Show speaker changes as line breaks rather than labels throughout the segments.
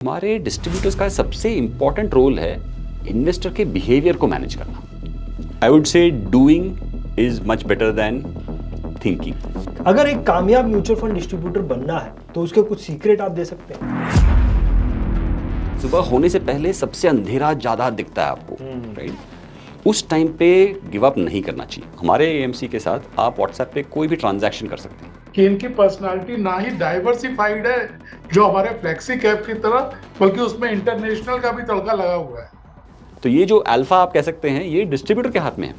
हमारे डिस्ट्रीब्यूटर्स का सबसे इंपॉर्टेंट रोल है इन्वेस्टर के बिहेवियर को मैनेज करना। आई would say doing is much better than thinking.
अगर एक कामयाब म्यूचुअल फंड डिस्ट्रीब्यूटर बनना है तो उसके कुछ सीक्रेट आप दे सकते हैं?
सुबह होने से पहले सबसे अंधेरा ज्यादा दिखता है आपको, राइट? उस टाइम पे गिव अप नहीं करना चाहिए। हमारे एएमसी के साथ आप व्हाट्सएप पे कोई भी ट्रांजैक्शन कर सकते हैं
कि इनकी पर्सनालिटी ना ही डाइवर्सिफाइड है जो हमारे फ्लेक्सी कैप की तरह, बल्कि उसमें इंटरनेशनल का भी तड़का लगा हुआ है।
तो ये जो अल्फा आप कह सकते हैं, ये डिस्ट्रीब्यूटर के हाथ में है।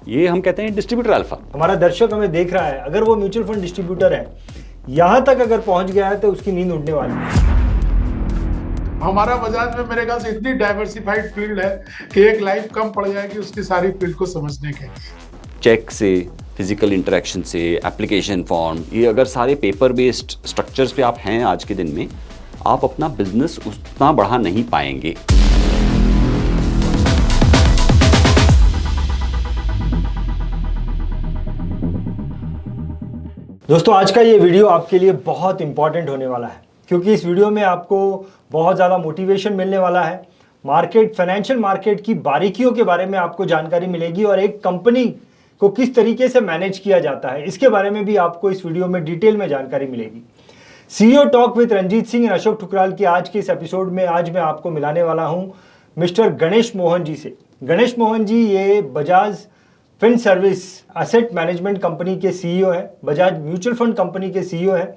ये हम कहते हैं डिस्ट्रीब्यूटर अल्फा।
हमारा दर्शक हमें देख रहा है, अगर वो म्यूचुअल फंड डिस्ट्रीब्यूटर है, यहां तक अगर पहुंच गया है तो उसकी नींद उड़ने वाली है।
हमारा बजाज में मेरे ख्याल से इतनी डाइवर्सिफाइड फील्ड है कि एक लाइफ कम पड़ जाएगी उसकी सारी फील्ड को समझने के।
चेक से, फिजिकल इंटरेक्शन से, एप्लीकेशन फॉर्म, ये अगर सारे पेपर बेस्ड स्ट्रक्चर्स पे आप हैं आज के दिन में, आप अपना बिजनेस उतना बढ़ा नहीं पाएंगे।
दोस्तों, आज का ये वीडियो आपके लिए बहुत इंपॉर्टेंट होने वाला है, क्योंकि इस वीडियो में आपको बहुत ज़्यादा मोटिवेशन मिलने वाला है। मार्केट, फाइनेंशियल मार्केट की बारीकियों के बारे में आपको जानकारी मिलेगी और एक कंपनी को किस तरीके से मैनेज किया जाता है, इसके बारे में भी आपको इस वीडियो में डिटेल में जानकारी मिलेगी। CEO talk with Ranjit Singh और अशोक ठुकराल की आज के इस एपिसोड में आज मैं आपको मिलाने वाला हूं मिस्टर गणेश मोहन जी से। गणेश मोहन जी ये बजाज फिनसर्विस एसेट मैनेजमेंट कंपनी के सीईओ है, बजाज म्यूचुअल फंड कंपनी के सीईओ है।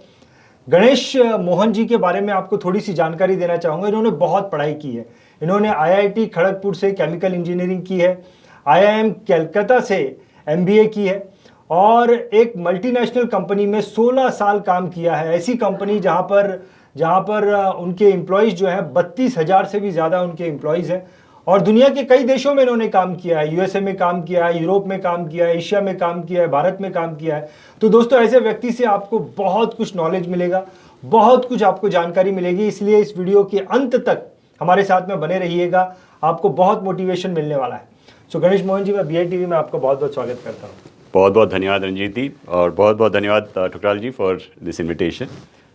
गणेश मोहन जी के बारे में आपको थोड़ी सी जानकारी देना चाहूँगा। इन्होंने बहुत पढ़ाई की है। इन्होंने आईआईटी खड़गपुर से केमिकल इंजीनियरिंग की है, आईआईएम कलकत्ता से एमबीए की है और एक मल्टीनेशनल कंपनी में 16 साल काम किया है। ऐसी कंपनी जहां पर उनके एम्प्लॉयज़ जो हैं 32,000 से भी ज़्यादा उनके एम्प्लॉयज़ हैं और दुनिया के कई देशों में इन्होंने काम किया है। यूएसए में काम किया है, यूरोप में काम किया है, एशिया में काम किया है, भारत में काम किया है। तो दोस्तों, ऐसे व्यक्ति से आपको बहुत कुछ नॉलेज मिलेगा, बहुत कुछ आपको जानकारी मिलेगी। इसलिए इस वीडियो के अंत तक हमारे साथ में बने रहिएगा, आपको बहुत मोटिवेशन मिलने वाला है। सो गणेश मोहन जी, मैं BI TV में आपका बहुत बहुत स्वागत करता हूँ।
बहुत बहुत धन्यवाद रंजीत जी, और बहुत बहुत धन्यवाद ठुकराल जी फॉर दिस इन्विटेशन।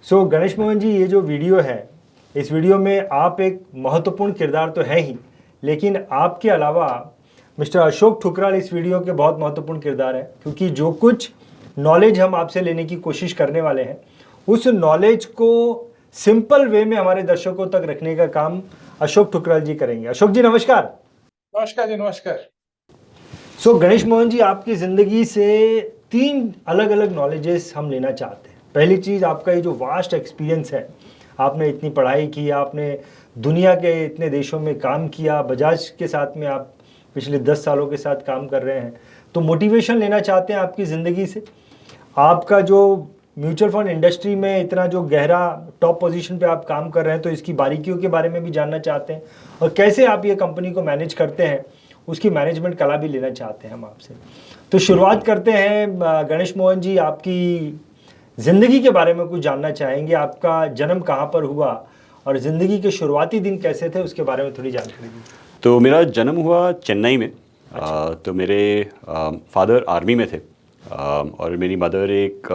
सो गणेश मोहन जी, ये जो वीडियो है, इस वीडियो में आप एक महत्वपूर्ण किरदार तो है ही, लेकिन आपके अलावा मिस्टर अशोक ठुकराल इस वीडियो के बहुत महत्वपूर्ण किरदार है, क्योंकि जो कुछ नॉलेज हम आपसे लेने की कोशिश करने वाले हैं, उस नॉलेज को सिंपल वे में हमारे दर्शकों तक रखने का काम अशोक ठुकराल जी करेंगे। अशोक जी नमस्कार।
नमस्कार जी, नमस्कार।
सो गणेश मोहन जी, आपकी ज़िंदगी से 3 अलग अलग नॉलेजेस हम लेना चाहते हैं। पहली चीज़, आपका ये जो वास्ट एक्सपीरियंस है, आपने इतनी पढ़ाई की, आपने दुनिया के इतने देशों में काम किया, बजाज के साथ में आप पिछले 10 सालों के साथ काम कर रहे हैं, तो मोटिवेशन लेना चाहते हैं आपकी ज़िंदगी से। आपका जो म्यूचुअल फंड इंडस्ट्री में इतना जो गहरा टॉप पोजीशन पे आप काम कर रहे हैं, तो इसकी बारीकियों के बारे में भी जानना चाहते हैं और कैसे आप ये कंपनी को मैनेज करते हैं, उसकी मैनेजमेंट कला भी लेना चाहते हैं हम आपसे। तो शुरुआत करते हैं गणेश मोहन जी, आपकी ज़िंदगी के बारे में कुछ जानना चाहेंगे। आपका जन्म कहाँ पर हुआ और ज़िंदगी के शुरुआती दिन कैसे थे, उसके बारे में थोड़ी जानकारी दीजिए।
तो मेरा जन्म हुआ चेन्नई में। तो मेरे फादर आर्मी में थे और मेरी मदर एक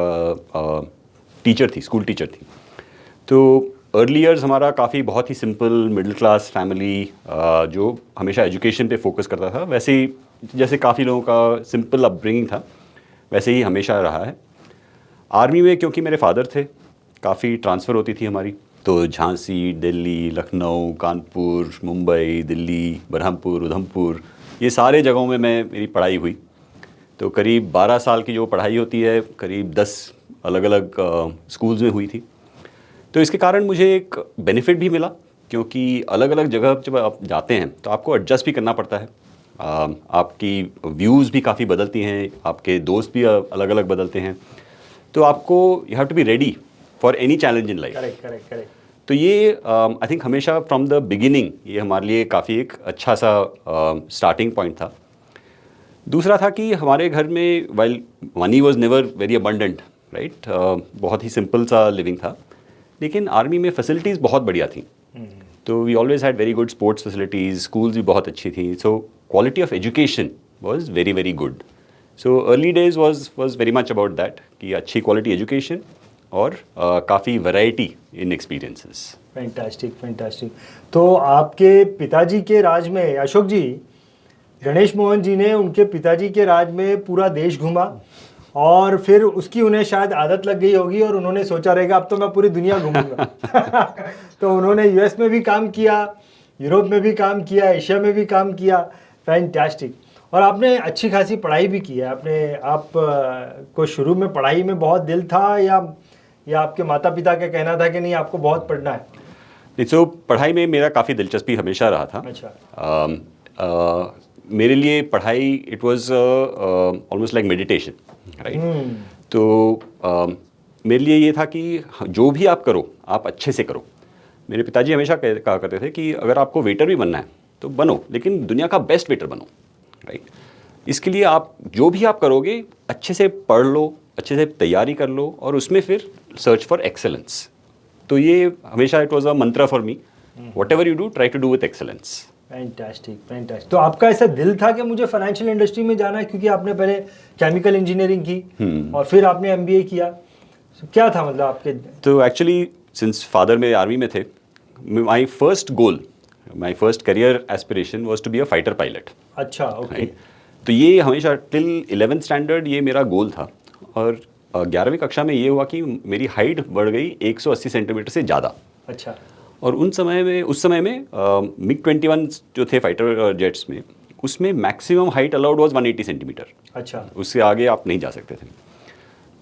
टीचर थी, स्कूल टीचर थी। तो अर्ली ईयर्स हमारा काफ़ी बहुत ही सिंपल मिडिल क्लास फैमिली जो हमेशा एजुकेशन पे फोकस करता था, वैसे ही जैसे काफ़ी लोगों का सिंपल अपब्रिंगिंग था, वैसे ही हमेशा रहा है। आर्मी में क्योंकि मेरे फादर थे, काफ़ी ट्रांसफ़र होती थी हमारी, तो झांसी, दिल्ली, लखनऊ, कानपुर, मुंबई, दिल्ली, बरहमपुर, उधमपुर, ये सारे जगहों में मेरी पढ़ाई हुई। तो करीब 12 साल की जो पढ़ाई होती है, करीब 10 अलग अलग स्कूल्स में हुई थी। तो इसके कारण मुझे एक बेनिफिट भी मिला, क्योंकि अलग अलग जगह जब आप जाते हैं तो आपको एडजस्ट भी करना पड़ता है। आपकी व्यूज़ भी काफ़ी बदलती हैं, आपके दोस्त भी अलग अलग बदलते हैं, तो आपको you have to be ready for any challenge in life.
Correct.
तो ये आई थिंक हमेशा फ्रॉम द बिगिनिंग ये हमारे लिए काफ़ी एक अच्छा सा स्टार्टिंग पॉइंट था। दूसरा था कि हमारे घर में while money was never very abundant, right, बहुत ही सिंपल सा लिविंग था, लेकिन आर्मी में फैसिलिटीज़ बहुत बढ़िया थी। तो we always had very good sports facilities, schools भी बहुत अच्छी थी, so quality of education was very very good. So early days was very much about that कि अच्छी क्वालिटी एजुकेशन और काफ़ी variety in experiences.
Fantastic fantastic. तो आपके पिताजी के राज में, अशोक जी, गणेश मोहन जी ने उनके पिताजी के राज में पूरा देश घूमा और फिर उसकी उन्हें शायद आदत लग गई होगी और उन्होंने सोचा रहेगा अब तो मैं पूरी दुनिया घूमूंगा। तो उन्होंने यूएस में भी काम किया, यूरोप में भी काम किया, एशिया में भी काम किया। फैंटास्टिक। और आपने अच्छी खासी पढ़ाई भी की है। आप को शुरू में पढ़ाई में बहुत दिल था या आपके माता पिता का कहना था कि नहीं आपको बहुत पढ़ना है?
नहीं, तो पढ़ाई में मेरा काफ़ी दिलचस्पी हमेशा रहा था।
अच्छा।
मेरे लिए पढ़ाई it was almost like meditation, right. तो मेरे लिए ये था कि जो भी आप करो आप अच्छे से करो। मेरे पिताजी हमेशा कहा करते थे कि अगर आपको वेटर भी बनना है तो बनो, लेकिन दुनिया का बेस्ट वेटर बनो, राइट। इसके लिए आप जो भी आप करोगे अच्छे से पढ़ लो, अच्छे से तैयारी कर लो और उसमें फिर सर्च फॉर एक्सेलेंस। तो ये हमेशा it was a mantra for me, whatever you do try to do with excellence.
Fantastic fantastic. तो आपका ऐसा दिल था कि मुझे फाइनेंशियल इंडस्ट्री में जाना है, क्योंकि आपने पहले केमिकल इंजीनियरिंग की और फिर आपने एमबीए किया, तो क्या था मतलब आपके?
तो एक्चुअली सिंस फादर मेरे आर्मी में थे, my first goal, my first career aspiration was to be a fighter pilot.
अच्छा, ओके।
तो ये हमेशा टिल 11th स्टैंडर्ड ये मेरा गोल था। और 11वीं कक्षा में ये हुआ कि मेरी हाइट बढ़ गई 180 सेंटीमीटर से ज़्यादा।
अच्छा।
और उस समय में मिग 21 जो थे फाइटर जेट्स में, उसमें maximum height allowed was 180 centimetre.
अच्छा।
उससे आगे आप नहीं जा सकते थे।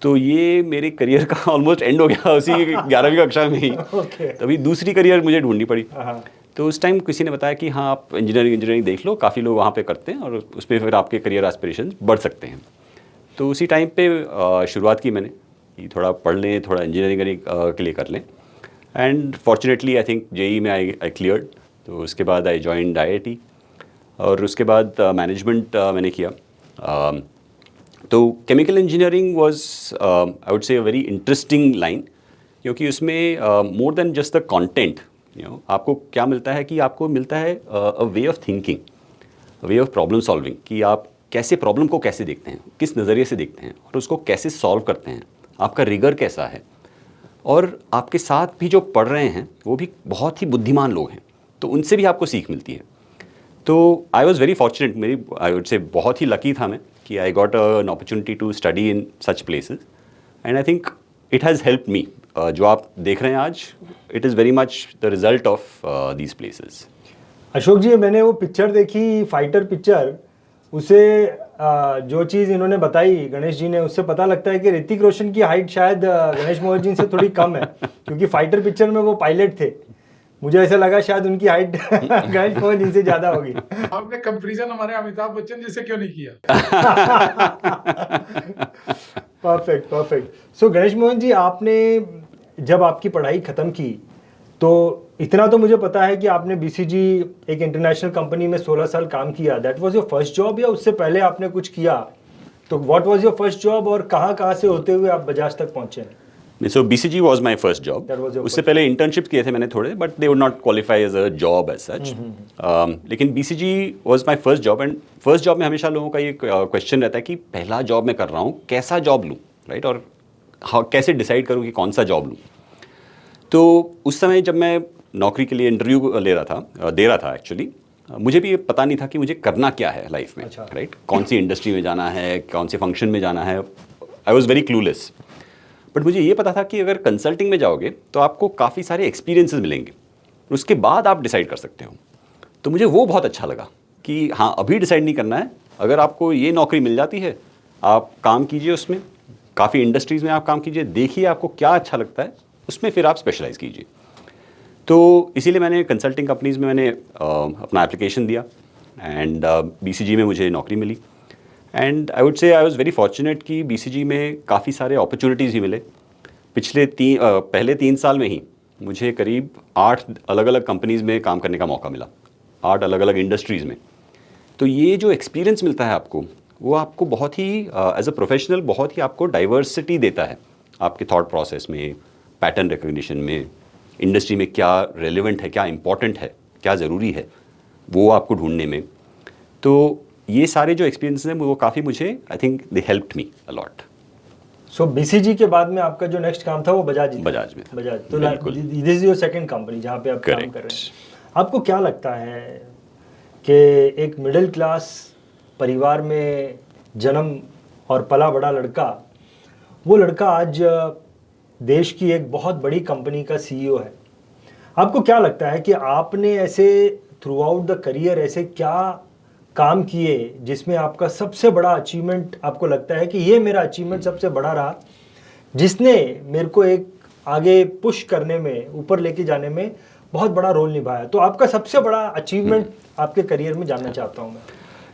तो ये मेरे करियर का ऑलमोस्ट एंड हो गया उसी 11वीं कक्षा में ही।
ओके।
तभी दूसरी करियर मुझे ढूंढनी पड़ी।
हाँ।
तो उस टाइम किसी ने बताया कि हाँ आप इंजीनियरिंग देख लो, काफ़ी लोग वहाँ पे करते हैं और उस पर फिर आपके करियर एस्पिरेशंस बढ़ सकते हैं। तो उसी टाइम पे शुरुआत की मैंने कि थोड़ा पढ़ लें, थोड़ा इंजीनियरिंग के लिए कर लें। And fortunately I think JEE में आई क्लियर्ड। तो उसके बाद आई जॉइंड IIT और उसके बाद मैनेजमेंट मैंने किया। तो chemical engineering was I would say a very interesting line, क्योंकि उसमें more than just the content, आपको क्या मिलता है कि आपको मिलता है a way of thinking, a way of problem solving, कि आप कैसे प्रॉब्लम को कैसे देखते हैं, किस नज़रिए से देखते हैं और उसको कैसे सॉल्व करते हैं, आपका रिगर कैसा है। और आपके साथ भी जो पढ़ रहे हैं वो भी बहुत ही बुद्धिमान लोग हैं, तो उनसे भी आपको सीख मिलती है। तो आई वॉज़ वेरी फॉर्चुनेट, मेरी आई वुड से बहुत ही लकी था मैं कि I got an opportunity to study in such places and I think it has helped me. जो आप देख रहे हैं आज, it is very much the result of these places.
Ashok ji, मैंने वो पिक्चर देखी, फाइटर पिक्चर, उसे जो चीज़ इन्होंने बताई गणेश जी ने, उससे पता लगता है कि ऋतिक रोशन की हाइट शायद गणेश मोहन जी से थोड़ी कम है, क्योंकि फाइटर पिक्चर में वो पायलट थे। मुझे ऐसा लगा शायद उनकी हाइट गणेश मोहन जी से ज़्यादा होगी।
आपने कंपैरिजन हमारे अमिताभ बच्चन जी से क्यों नहीं किया?
Perfect perfect. So Ganesh Mohan ji, आपने जब आपकी पढ़ाई ख़त्म की तो इतना तो मुझे पता है कि आपने BCG एक इंटरनेशनल कंपनी में 16 साल काम किया। That was your first job या उससे पहले आपने कुछ किया? तो what was your first job और कहाँ से होते हुए आप बजाज तक पहुंचे?
So BCG was my first job. उससे पहले इंटर्नशिप किए थे मैंने थोड़े, but they would not qualify as a job as such. लेकिन BCG was my first job. And first job में हमेशा लोगों का ये क्वेश्चन रहता है कि पहला जॉब मैं कर रहा हूँ, कैसा जॉब लूँ, राइट, और कैसे डिसाइड करूँ कि कौन सा जॉब लूँ। तो उस समय जब मैं नौकरी के लिए इंटरव्यू दे रहा था एक्चुअली, मुझे भी ये पता नहीं था कि मुझे करना क्या है लाइफ में,
अच्छा।
राइट, कौन सी इंडस्ट्री में जाना है, कौन से फंक्शन में जाना है। I was very clueless. But मुझे ये पता था कि अगर कंसल्टिंग में जाओगे तो आपको काफ़ी सारे एक्सपीरियंसेस मिलेंगे, उसके बाद आप डिसाइड कर सकते हो। तो मुझे वो बहुत अच्छा लगा कि हाँ, अभी डिसाइड नहीं करना है, अगर आपको ये नौकरी मिल जाती है आप काम कीजिए, उसमें काफ़ी इंडस्ट्रीज़ में आप काम कीजिए, देखिए आपको क्या अच्छा लगता है, उसमें फिर आप स्पेशलाइज कीजिए। तो इसीलिए मैंने कंसल्टिंग कंपनीज़ में मैंने अपना एप्लीकेशन दिया एंड BCG में मुझे नौकरी मिली। एंड आई वुड से आई वाज वेरी फॉर्चुनेट कि BCG में काफ़ी सारे अपॉर्चुनिटीज़ ही मिले। पहले 3 साल में ही मुझे करीब 8 अलग अलग कंपनीज़ में काम करने का मौका मिला, 8 अलग अलग इंडस्ट्रीज़ में। तो ये जो एक्सपीरियंस मिलता है आपको, वो आपको बहुत ही एज अ प्रोफेशनल बहुत ही आपको डाइवर्सिटी देता है आपके थॉट प्रोसेस में, पैटर्न रिकग्निशन में, इंडस्ट्री में क्या रेलेवेंट है, क्या इंपॉर्टेंट है, क्या ज़रूरी है, वो आपको ढूंढने में। तो ये सारे जो एक्सपीरियंस हैं वो काफ़ी मुझे I think they helped me a lot.
So BCG के बाद में आपका जो नेक्स्ट काम था वो बजाज ही था?
बजाज में था।
बजाज, तो
बिल्कुल।
This is your second company जहाँ पे आप काम
Correct.
कर रहे हैं। आपको क्या लगता है कि एक मिडिल क्लास परिवार में जन्म और पला बड़ा लड़का, वो लड़का आज देश की एक बहुत बड़ी कंपनी का सीईओ है। आपको क्या लगता है कि आपने ऐसे थ्रू आउट द करियर ऐसे क्या काम किए जिसमें आपका सबसे बड़ा अचीवमेंट आपको लगता है कि ये मेरा अचीवमेंट सबसे बड़ा रहा, जिसने मेरे को एक आगे पुश करने में, ऊपर लेके जाने में बहुत बड़ा रोल निभाया? तो आपका सबसे बड़ा अचीवमेंट आपके करियर में जानना चाहता हूँ मैं।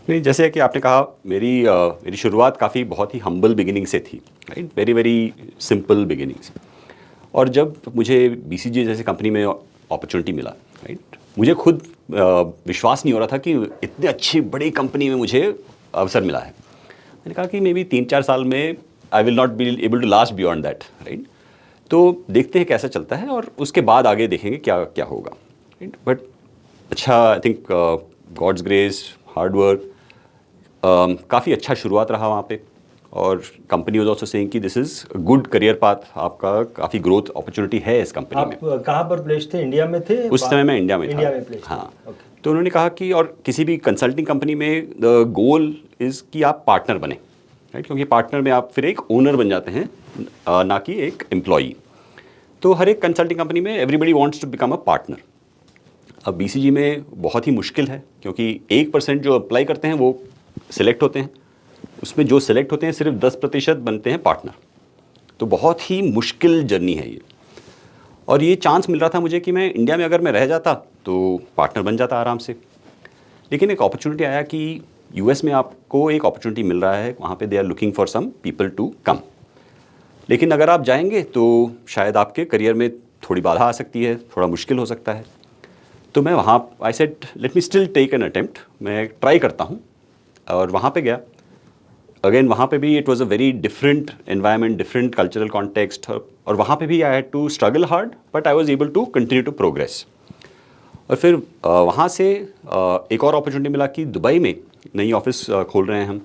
नहीं, जैसे कि आपने कहा, मेरी शुरुआत काफ़ी बहुत ही हम्बल बिगिनिंग से थी, right, very very simple beginnings. और जब मुझे बीसीजी जैसे कंपनी में अपॉर्चुनिटी मिला, राइट, मुझे खुद विश्वास नहीं हो रहा था कि इतने अच्छी बड़ी कंपनी में मुझे अवसर मिला है। मैंने कहा कि मे बी 3-4 साल में I will not be able to last beyond that, right. तो देखते हैं कैसा चलता है और उसके बाद आगे देखेंगे क्या क्या होगा, राइट। बट अच्छा, I think God's grace, hard work, काफ़ी अच्छा शुरुआत रहा वहाँ पे। और कंपनी वाज आल्सो सेइंग कि this is good career path, आपका काफ़ी ग्रोथ अपॉर्चुनिटी है इस कंपनी में।
आप कहाँ पर प्लेस थे? इंडिया में थे?
उस समय मैं इंडिया में था।
इंडिया में प्लेस थे।
हाँ।
Okay.
तो उन्होंने कहा कि और किसी भी कंसल्टिंग कंपनी में द गोल इज़ कि आप पार्टनर बने, राइट, क्योंकि पार्टनर में आप फिर एक ओनर बन जाते हैं, ना कि एक एम्प्लॉई। तो हर एक कंसल्टिंग कंपनी में everybody wants to become a partner. अब बीसीजी में बहुत ही मुश्किल है, क्योंकि 1% जो अप्लाई करते हैं वो सिलेक्ट होते हैं, उसमें जो सिलेक्ट होते हैं सिर्फ 10% बनते हैं पार्टनर। तो बहुत ही मुश्किल जर्नी है ये। और ये चांस मिल रहा था मुझे कि मैं इंडिया में अगर मैं रह जाता तो पार्टनर बन जाता आराम से। लेकिन एक अपॉर्चुनिटी आया कि यूएस में आपको एक अपॉर्चुनिटी मिल रहा है, वहाँ पे they are looking for some people to come. लेकिन अगर आप जाएंगे तो शायद आपके करियर में थोड़ी बाधा आ सकती है, थोड़ा मुश्किल हो सकता है। तो मैं वहाँ I said let me still take an attempt, मैं ट्राई करता हूँ। और वहाँ पे गया। अगेन वहाँ पे भी it was a very different environment, different cultural context, और वहाँ पे भी I had to struggle hard, but I was able to continue to progress. और फिर वहाँ से एक और अपॉर्चुनिटी मिला कि दुबई में नई ऑफिस खोल रहे हैं हम।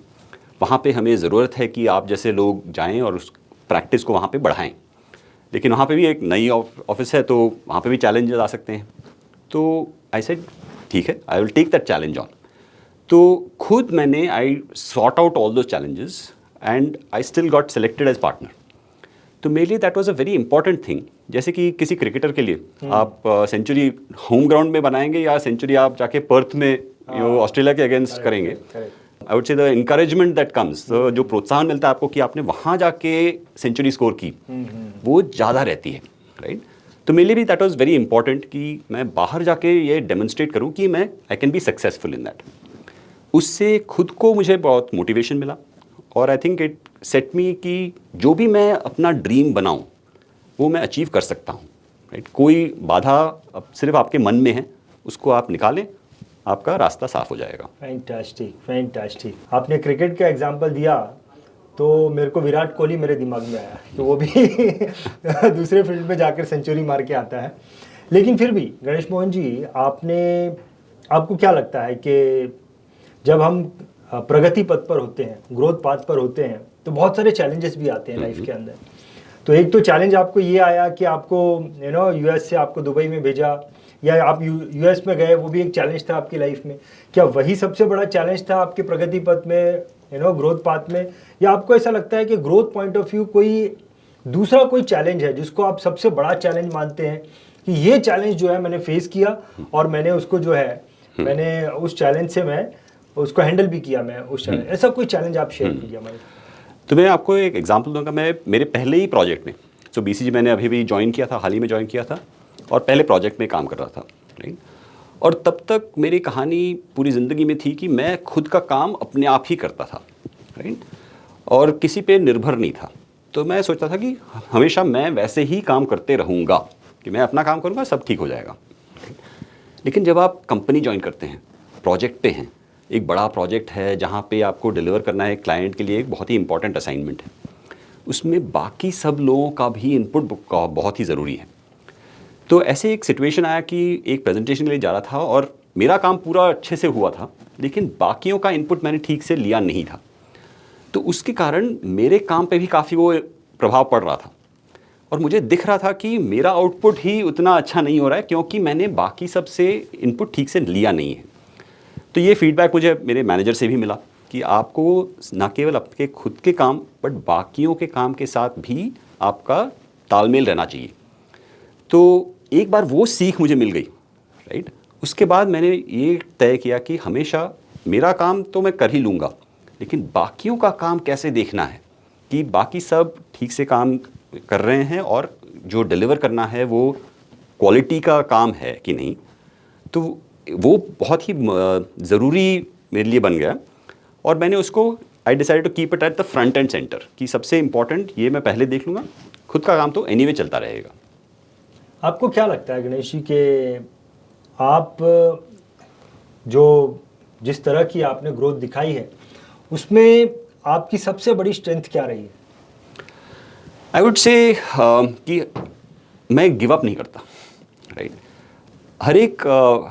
वहाँ पे हमें ज़रूरत है कि आप जैसे लोग जाएं और उस प्रैक्टिस को वहाँ पे बढ़ाएं। लेकिन वहाँ पे भी एक नई ऑफिस है, तो वहाँ पे भी चैलेंजेस आ सकते हैं। तो आई सेड ठीक है, I will take that challenge on. तो खुद मैंने आई सॉर्ट आउट ऑल दो challenges and I still got selected as partner. तो मेरे लिए that was a very important thing. जैसे कि किसी क्रिकेटर के लिए आप सेंचुरी होम ग्राउंड में बनाएंगे या सेंचुरी आप जाके पर्थ में ऑस्ट्रेलिया के अगेंस्ट करेंगे। आई वुड से द इनकरेजमेंट दैट कम्स, जो प्रोत्साहन मिलता है आपको कि आपने वहाँ जाके सेंचुरी स्कोर की, वो ज़्यादा रहती है, राइट। तो मेरे लिए भी दैट वाज वेरी इंपॉर्टेंट कि मैं बाहर जाके ये डेमोन्स्ट्रेट करूँ कि मैं I can be successful in that. उससे खुद को मुझे बहुत मोटिवेशन मिला और आई थिंक इट सेट मी कि जो भी मैं अपना ड्रीम बनाऊं वो मैं अचीव कर सकता हूं, राइट। कोई बाधा अब सिर्फ आपके मन में है, उसको आप निकालें, आपका रास्ता साफ हो जाएगा।
Fantastic, fantastic. आपने क्रिकेट का एग्जांपल दिया तो मेरे को विराट कोहली मेरे दिमाग में आया कि वो भी दूसरे फील्ड में जाकर सेंचुरी मार के आता है। लेकिन फिर भी गणेश मोहन जी, आपको क्या लगता है कि जब हम प्रगति पथ पर होते हैं, ग्रोथ पाथ पर होते हैं, तो बहुत सारे चैलेंजेस भी आते हैं लाइफ के अंदर। तो एक तो चैलेंज आपको ये आया कि आपको यूएस से आपको दुबई में भेजा, या आप यूएस में गए, वो भी एक चैलेंज था आपकी लाइफ में। क्या वही सबसे बड़ा चैलेंज था आपके प्रगति पथ में, ग्रोथ पाथ में? या आपको ऐसा लगता है कि ग्रोथ पॉइंट ऑफ व्यू कोई दूसरा कोई चैलेंज है जिसको आप सबसे बड़ा चैलेंज मानते हैं कि ये चैलेंज जो है मैंने फेस किया और मैंने उसको जो है मैंने उस चैलेंज से मैं उसको हैंडल भी किया, मैं उस चैलेंज, ऐसा कोई चैलेंज आप शेयर कीजिए हमारे।
तो मैं आपको एक एग्जांपल दूंगा। मैं मेरे पहले ही प्रोजेक्ट में, तो बीसीजी मैंने अभी भी ज्वाइन किया था, हाल ही में ज्वाइन किया था, और पहले प्रोजेक्ट में काम कर रहा था, राइट। और तब तक मेरी कहानी पूरी ज़िंदगी में थी कि मैं खुद का काम अपने आप ही करता था, राइट, और किसी पे निर्भर नहीं था। तो मैं सोचता था कि हमेशा मैं वैसे ही काम करते रहूँगा, कि मैं अपना काम करूँगा, सब ठीक हो जाएगा। लेकिन जब आप कंपनी ज्वाइन करते हैं, प्रोजेक्ट पे हैं, एक बड़ा प्रोजेक्ट है जहाँ पे आपको डिलीवर करना है क्लाइंट के लिए, एक बहुत ही इंपॉर्टेंट असाइनमेंट है, उसमें बाकी सब लोगों का भी इनपुट बहुत ही ज़रूरी है। तो ऐसे एक सिचुएशन आया कि एक प्रेजेंटेशन के लिए जा रहा था और मेरा काम पूरा अच्छे से हुआ था, लेकिन बाकियों का इनपुट मैंने ठीक से लिया नहीं था। तो उसके कारण मेरे काम पे भी काफ़ी वो प्रभाव पड़ रहा था और मुझे दिख रहा था कि मेरा आउटपुट ही उतना अच्छा नहीं हो रहा है क्योंकि मैंने बाकी सब से इनपुट ठीक से लिया नहीं है। तो ये फीडबैक मुझे मेरे मैनेजर से भी मिला कि आपको ना केवल आपके खुद के काम बट बाकियों के काम के साथ भी आपका तालमेल रहना चाहिए। तो एक बार वो सीख मुझे मिल गई, राइट। उसके बाद मैंने ये तय किया कि हमेशा मेरा काम तो मैं कर ही लूँगा, लेकिन बाकियों का काम कैसे देखना है कि बाकी सब ठीक से काम कर रहे हैं और जो डिलीवर करना है वो क्वालिटी का काम है कि नहीं। तो वो बहुत ही ज़रूरी मेरे लिए बन गया और मैंने उसको I decide to keep it at the front and centre कि सबसे इम्पॉर्टेंट ये मैं पहले देख लूँगा, खुद का काम तो एनीवे चलता रहेगा।
आपको क्या लगता है गणेश जी कि आप जो जिस तरह की आपने ग्रोथ दिखाई है उसमें आपकी सबसे बड़ी स्ट्रेंथ क्या रही है?
आई वुड से कि मैं गिव अप नहीं करता, राइट। हर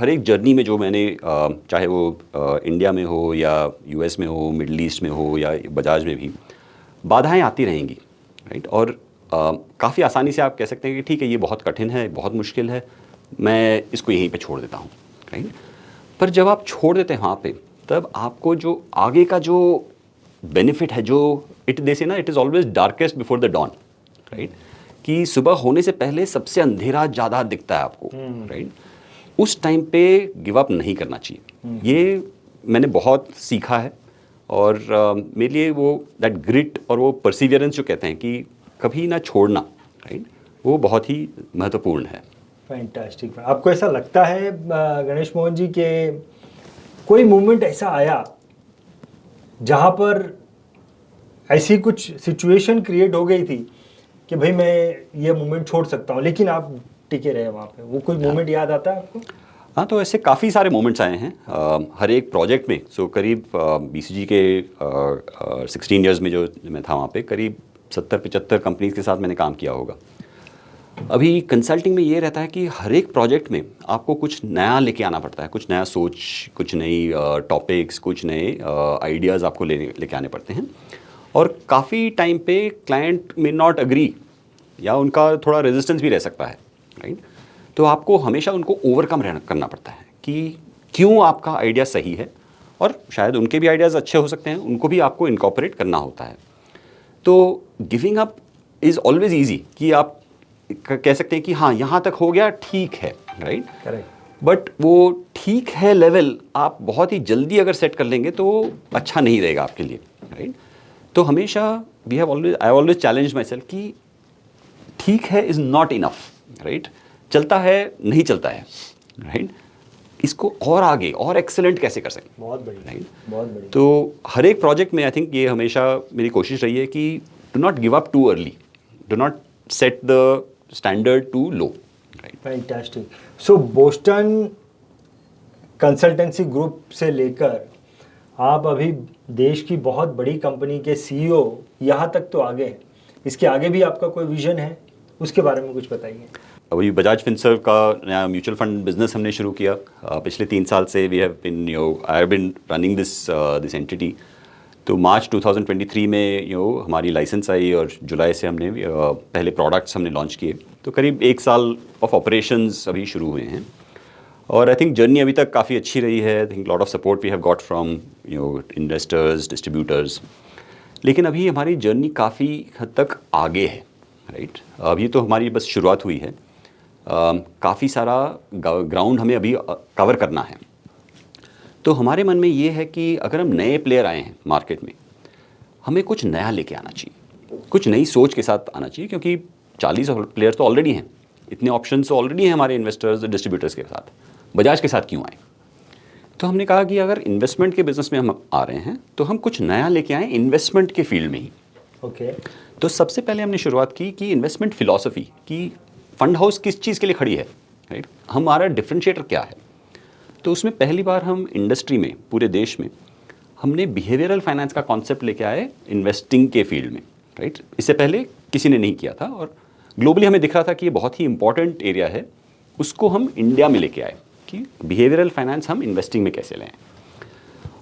एक जर्नी में जो मैंने चाहे वो इंडिया में हो या यूएस में हो, मिडल ईस्ट में हो या बजाज में भी, बाधाएं आती रहेंगी, राइट। और काफ़ी आसानी से आप कह सकते हैं कि ठीक है ये बहुत कठिन है, बहुत मुश्किल है, मैं इसको यहीं पे छोड़ देता हूँ, राइट। पर जब आप छोड़ देते हैं वहाँ पे, तब आपको जो आगे का जो बेनिफिट है, जो दे से ना it is always darkest before the dawn, right, कि सुबह होने से पहले सबसे अंधेरा ज़्यादा दिखता है आपको, राइट। उस टाइम पे गिव अप नहीं करना चाहिए। ये मैंने बहुत सीखा है और मेरे लिए वो दैट ग्रिट और वो परसिवियरेंस जो कहते हैं कि कभी ना छोड़ना, राइट, वो बहुत ही महत्वपूर्ण है।
फैंटास्टिक। आपको ऐसा लगता है गणेश मोहन जी कि कोई मोमेंट ऐसा आया जहाँ पर ऐसी कुछ सिचुएशन क्रिएट हो गई थी कि भाई मैं ये मोमेंट छोड़ सकता हूँ, लेकिन आप टिके रहे वहाँ पे? वो कोई मोमेंट याद आता है आपको?
हाँ, तो ऐसे काफ़ी सारे मोमेंट्स आए हैं हर एक प्रोजेक्ट में। सो करीब BCG के 16 इयर्स में जो मैं था वहाँ पे करीब 70-75 कंपनीज के साथ मैंने काम किया होगा। अभी कंसल्टिंग में ये रहता है कि हर एक प्रोजेक्ट में आपको कुछ नया लेके आना पड़ता है, कुछ नया सोच, कुछ नई टॉपिक्स, कुछ नए आइडियाज़ आपको लेके आने पड़ते हैं। और काफ़ी टाइम पे क्लाइंट में नॉट अग्री या उनका थोड़ा रेजिस्टेंस भी रह सकता है, राइट। तो आपको हमेशा उनको ओवरकम करना पड़ता है कि क्यों आपका आइडिया सही है और शायद उनके भी आइडियाज़ अच्छे हो सकते हैं, उनको भी आपको इनकॉर्पोरेट करना होता है। तो giving up is always easy कि आप कह सकते हैं कि हाँ यहाँ तक हो गया, ठीक है, राइट।
करेक्ट।
बट वो ठीक है लेवल आप बहुत ही जल्दी अगर सेट कर लेंगे तो अच्छा नहीं रहेगा आपके लिए, राइट। तो हमेशा I always challenge my self कि ठीक है इज़ नॉट इनफ, राइट। चलता है नहीं चलता है, राइट। इसको और आगे और एक्सेलेंट कैसे कर सकते हैं,
बहुत बढ़िया,
राइट।
बहुत बढ़िया।
तो हर एक प्रोजेक्ट में आई थिंक ये हमेशा मेरी कोशिश रही है कि do not give up too early, do not set the standard too low, right.
Fantastic. So Boston Consultancy Group से लेकर आप अभी देश की बहुत बड़ी कंपनी के CEO यहाँ तक तो आगे हैं, इसके आगे भी आपका कोई विजन है? उसके बारे में कुछ बताइए।
अभी बजाज फिनसर्व का नया म्यूचुअल फंड बिजनेस हमने शुरू किया पिछले 3 साल से। I have been running this entity. तो मार्च 2023 में हमारी लाइसेंस आई और जुलाई से हमने पहले प्रोडक्ट्स हमने लॉन्च किए। तो करीब 1 साल ऑफ ऑपरेशंस अभी शुरू हुए हैं और आई थिंक जर्नी अभी तक काफ़ी अच्छी रही है। I think lot of support we have got from investors, distributors. लेकिन अभी हमारी जर्नी काफ़ी हद तक आगे है, राइट। अभी तो हमारी बस शुरुआत हुई है, काफ़ी सारा ग्राउंड हमें अभी कवर करना है। तो हमारे मन में ये है कि अगर हम नए प्लेयर आए हैं मार्केट में, हमें कुछ नया लेके आना चाहिए, कुछ नई सोच के साथ आना चाहिए, क्योंकि 40 प्लेयर तो ऑलरेडी हैं, इतने ऑप्शन तो ऑलरेडी हैं हमारे इन्वेस्टर्स, डिस्ट्रीब्यूटर्स के साथ। बजाज के साथ क्यों आए? तो हमने कहा कि अगर इन्वेस्टमेंट के बिजनेस में हम आ रहे हैं तो हम कुछ नया लेके आएँ इन्वेस्टमेंट के फील्ड में ही।
ओके।
तो सबसे पहले हमने शुरुआत की कि इन्वेस्टमेंट फिलॉसफी की फंड हाउस किस चीज़ के लिए खड़ी है, राइट। हमारा डिफरेंशिएटर क्या है? तो उसमें पहली बार हम इंडस्ट्री में, पूरे देश में, हमने बिहेवियरल फाइनेंस का कॉन्सेप्ट लेके आए इन्वेस्टिंग के फील्ड में, राइट। इससे पहले किसी ने नहीं किया था और ग्लोबली हमें दिख रहा था कि ये बहुत ही इंपॉर्टेंट एरिया है। उसको हम इंडिया में लेके आए कि बिहेवियरल फाइनेंस हम इन्वेस्टिंग में कैसे लाएं।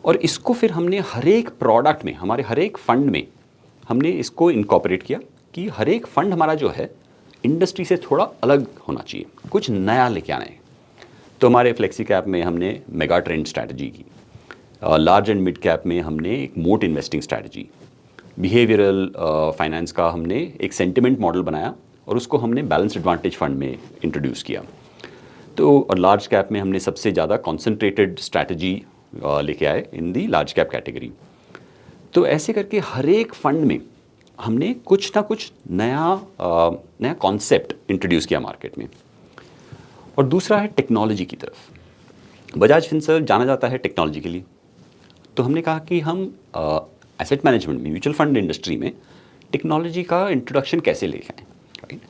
और इसको फिर हमने हर एक प्रोडक्ट में, हमारे हर एक फंड में हमने इसको इनकॉर्पोरेट किया कि हर एक फंड हमारा जो है इंडस्ट्री से थोड़ा अलग होना चाहिए, कुछ नया लेके आना है। तो हमारे फ्लेक्सी कैप में हमने मेगा ट्रेंड स्ट्रैटेजी की, लार्ज एंड मिड कैप में हमने एक मोट इन्वेस्टिंग स्ट्रैटेजी, बिहेवियरल फाइनेंस का हमने एक सेंटिमेंट मॉडल बनाया और उसको हमने बैलेंस एडवांटेज फंड में इंट्रोड्यूस किया। तो और लार्ज कैप में हमने सबसे ज़्यादा कॉन्सेंट्रेटेड स्ट्रैटेजी लेके आए इन दी लार्ज कैप कैटेगरी। तो ऐसे करके हर एक फंड में हमने कुछ ना कुछ नया कॉन्सेप्ट इंट्रोड्यूस किया मार्केट में। और दूसरा है टेक्नोलॉजी की तरफ। बजाज फिनसर्व जाना जाता है टेक्नोलॉजी के लिए, तो हमने कहा कि हम एसेट मैनेजमेंट में, म्यूचुअल फंड इंडस्ट्री में टेक्नोलॉजी का इंट्रोडक्शन कैसे लेके आएँ, राइट।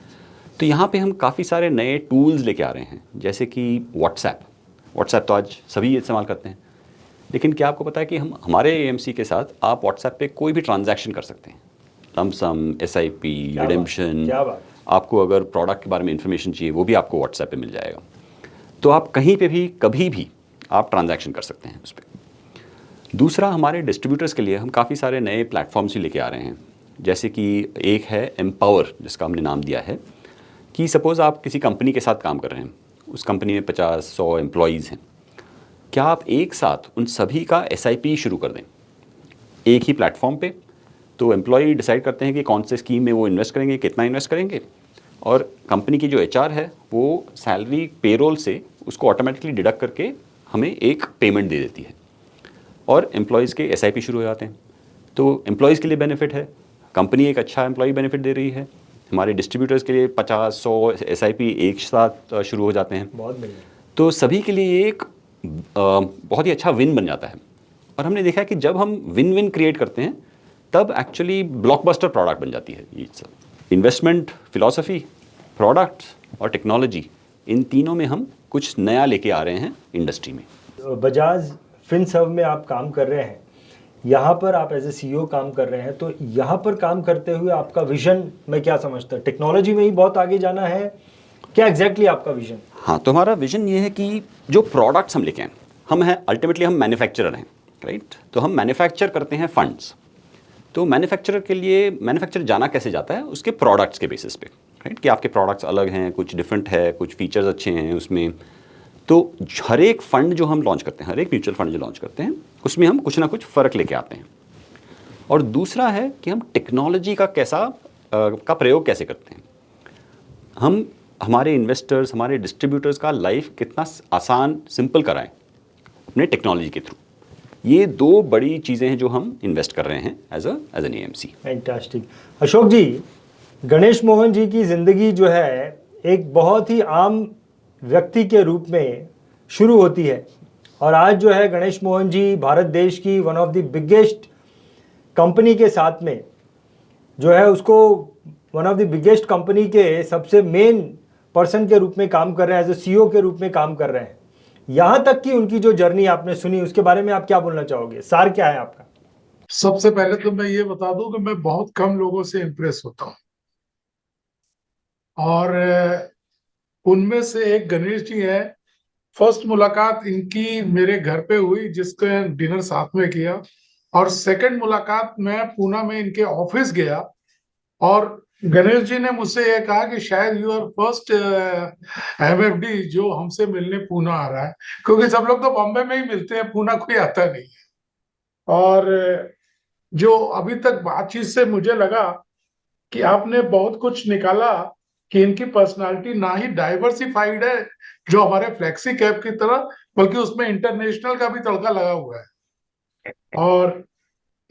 तो यहाँ पे हम काफ़ी सारे नए टूल्स लेके आ रहे हैं, जैसे कि व्हाट्सएप तो आज सभी इस्तेमाल करते हैं, लेकिन क्या आपको पता है कि हम हमारे एएमसी के साथ आप व्हाट्सएप पे कोई भी ट्रांजैक्शन कर सकते हैं, लमसम, एसआईपी, रिडेम्पशन, आपको अगर प्रोडक्ट के बारे में इंफॉर्मेशन चाहिए वो भी आपको व्हाट्सएप पे मिल जाएगा। तो आप कहीं पे भी कभी भी आप ट्रांजैक्शन कर सकते हैं उस पर। दूसरा, हमारे डिस्ट्रीब्यूटर्स के लिए हम काफ़ी सारे नए प्लेटफॉर्म्स ही लेके आ रहे हैं, जैसे कि एक है एम्पावर, जिसका हमने नाम दिया है कि सपोज़ आप किसी कंपनी के साथ काम कर रहे हैं, उस कंपनी में 50-100 एम्प्लॉयज़ हैं, क्या आप एक साथ उन सभी का एसआईपी शुरू कर दें एक ही प्लेटफॉर्म पे। तो एम्प्लॉय डिसाइड करते हैं कि कौन से स्कीम में वो इन्वेस्ट करेंगे, कितना इन्वेस्ट करेंगे, और कंपनी की जो एचआर है वो सैलरी पेरोल से उसको ऑटोमेटिकली डिडक्ट करके हमें एक पेमेंट दे देती है और एम्प्लॉयज़ के एसआईपी शुरू हो जाते हैं। तो एम्प्लॉयज़ के लिए बेनिफिट है, कंपनी एक अच्छा एम्प्लॉय बेनिफिट दे रही है, हमारे डिस्ट्रीब्यूटर्स के लिए 50-100 एसआईपी एक साथ शुरू हो जाते हैं।
बहुत बढ़िया।
तो सभी के लिए एक बहुत ही अच्छा विन बन जाता है। और हमने देखा है कि जब हम विन विन क्रिएट करते हैं तब एक्चुअली ब्लॉकबस्टर प्रोडक्ट बन जाती है ये सब। इन्वेस्टमेंट फिलॉसफी, प्रोडक्ट और टेक्नोलॉजी, इन तीनों में हम कुछ नया लेके आ रहे हैं इंडस्ट्री में।
बजाज फिनसर्व में आप काम कर रहे हैं, यहाँ पर आप एज ए सीईओ काम कर रहे हैं, तो यहाँ पर काम करते हुए आपका विजन मैं क्या समझता हूँ, टेक्नोलॉजी में ही बहुत आगे जाना है, क्या एग्जैक्टली आपका विजन?
हाँ, तो हमारा विजन ये है कि जो प्रोडक्ट्स हम लेके आए, हम हैं अल्टीमेटली हम मैन्युफैक्चरर हैं, राइट। तो हम मैन्युफैक्चर करते हैं फंड्स। तो मैन्युफैक्चरर के लिए मैन्युफैक्चर जाना कैसे जाता है, उसके प्रोडक्ट्स के बेसिस पे, राइट, कि आपके प्रोडक्ट्स अलग हैं, कुछ डिफरेंट है, कुछ फीचर्स अच्छे हैं उसमें। तो हर एक फंड जो हम लॉन्च करते हैं, हर एक म्यूचुअल फंड जो लॉन्च करते हैं, उसमें हम कुछ ना कुछ फ़र्क लेके आते हैं। और दूसरा है कि हम टेक्नोलॉजी का का प्रयोग कैसे करते हैं। हम हमारे इन्वेस्टर्स, हमारे डिस्ट्रीब्यूटर्स का लाइफ कितना आसान, सिंपल कराएं अपने टेक्नोलॉजी के थ्रू। ये दो बड़ी चीज़ें हैं जो हम इन्वेस्ट कर रहे हैं as an AMC.
Fantastic. Ashok ji, Ganesh Mohan ji की ज़िंदगी जो है एक बहुत ही आम व्यक्ति के रूप में शुरू होती है, और आज जो है गणेश मोहन जी भारत देश की one of the biggest company के साथ में जो है उसको one of the biggest company के सबसे मेन पर्सन के रूप में काम कर रहे हैं, एज ए सीईओ के रूप में काम कर रहे हैं। यहाँ तक कि उनकी जो जर्नी आपने सुनी, उसके बारे में आप क्या बोलना चाहोगे, सार क्या है आपका?
सबसे पहले तो मैं ये बता दूं कि मैं बहुत कम लोगों से इम्प्रेस होता हूँ, और उनमें से एक गणेश जी है। फर्स्ट मुलाकात इनकी मेरे घर पे हुई, जिसके डिनर साथ में किया, और सेकंड मुलाकात मैं पूना में इनके ऑफिस गया, और गणेश जी ने मुझसे ये कहा कि शायद यू आर फर्स्ट एमएफडी जो हमसे मिलने पूना आ रहा है, क्योंकि सब लोग तो बॉम्बे में ही मिलते हैं, पूना कोई आता नहीं है। और जो अभी तक बातचीत से मुझे लगा कि आपने बहुत कुछ निकाला, कि इनकी पर्सनालिटी ना ही डाइवर्सिफाइड है जो हमारे फ्लेक्सी कैप की तरह, बल्कि उसमें इंटरनेशनल का भी तड़का लगा हुआ है। और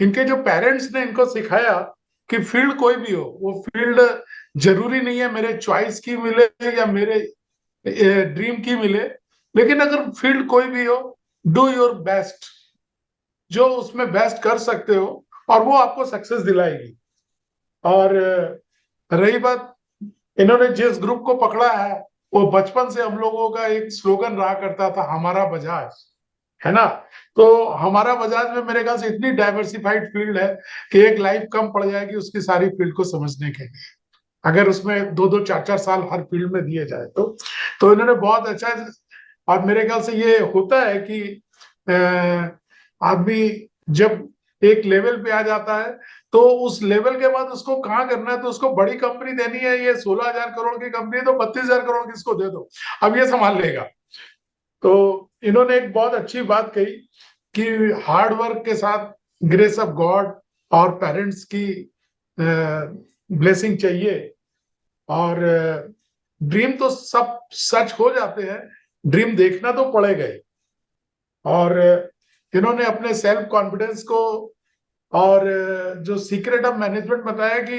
इनके जो पेरेंट्स ने इनको सिखाया कि फील्ड कोई भी हो, वो फील्ड जरूरी नहीं है मेरे चॉइस की मिले या मेरे ड्रीम की मिले, लेकिन अगर फील्ड कोई भी हो, डू योर बेस्ट, जो उसमें बेस्ट कर सकते हो, और वो आपको सक्सेस दिलाएगी। और रही बात, इन्होंने जिस ग्रुप को पकड़ा है, वो बचपन से हम लोगों का एक स्लोगन रहा करता था, हमारा बजाज, है ना। तो हमारा बजाज में मेरे ख्याल से इतनी डाइवर्सिफाइड फील्ड है कि एक लाइफ कम पड़ जाएगी उसकी सारी फील्ड को समझने के लिए, अगर उसमें 2-2, 4-4 साल हर फील्ड में दिए जाए तो इन्होंने बहुत अच्छा। और मेरे ख्याल से ये होता है कि आदमी जब एक लेवल पे आ जाता है, तो उस लेवल के बाद उसको कहाँ करना है, तो उसको बड़ी कंपनी देनी है, ये 16,000 करोड़ की कंपनी है तो 32,000 करोड़ किसको दे दो, अब ये संभाल लेगा। तो इन्होंने एक बहुत अच्छी बात कही कि हार्ड वर्क के साथ ग्रेस ऑफ गॉड और पेरेंट्स की ब्लेसिंग चाहिए, और ड्रीम तो सब सच हो जाते हैं, ड्रीम देखना तो पड़ेगा ही। और इन्होंने अपने सेल्फ कॉन्फिडेंस को और जो सीक्रेट ऑफ मैनेजमेंट बताया कि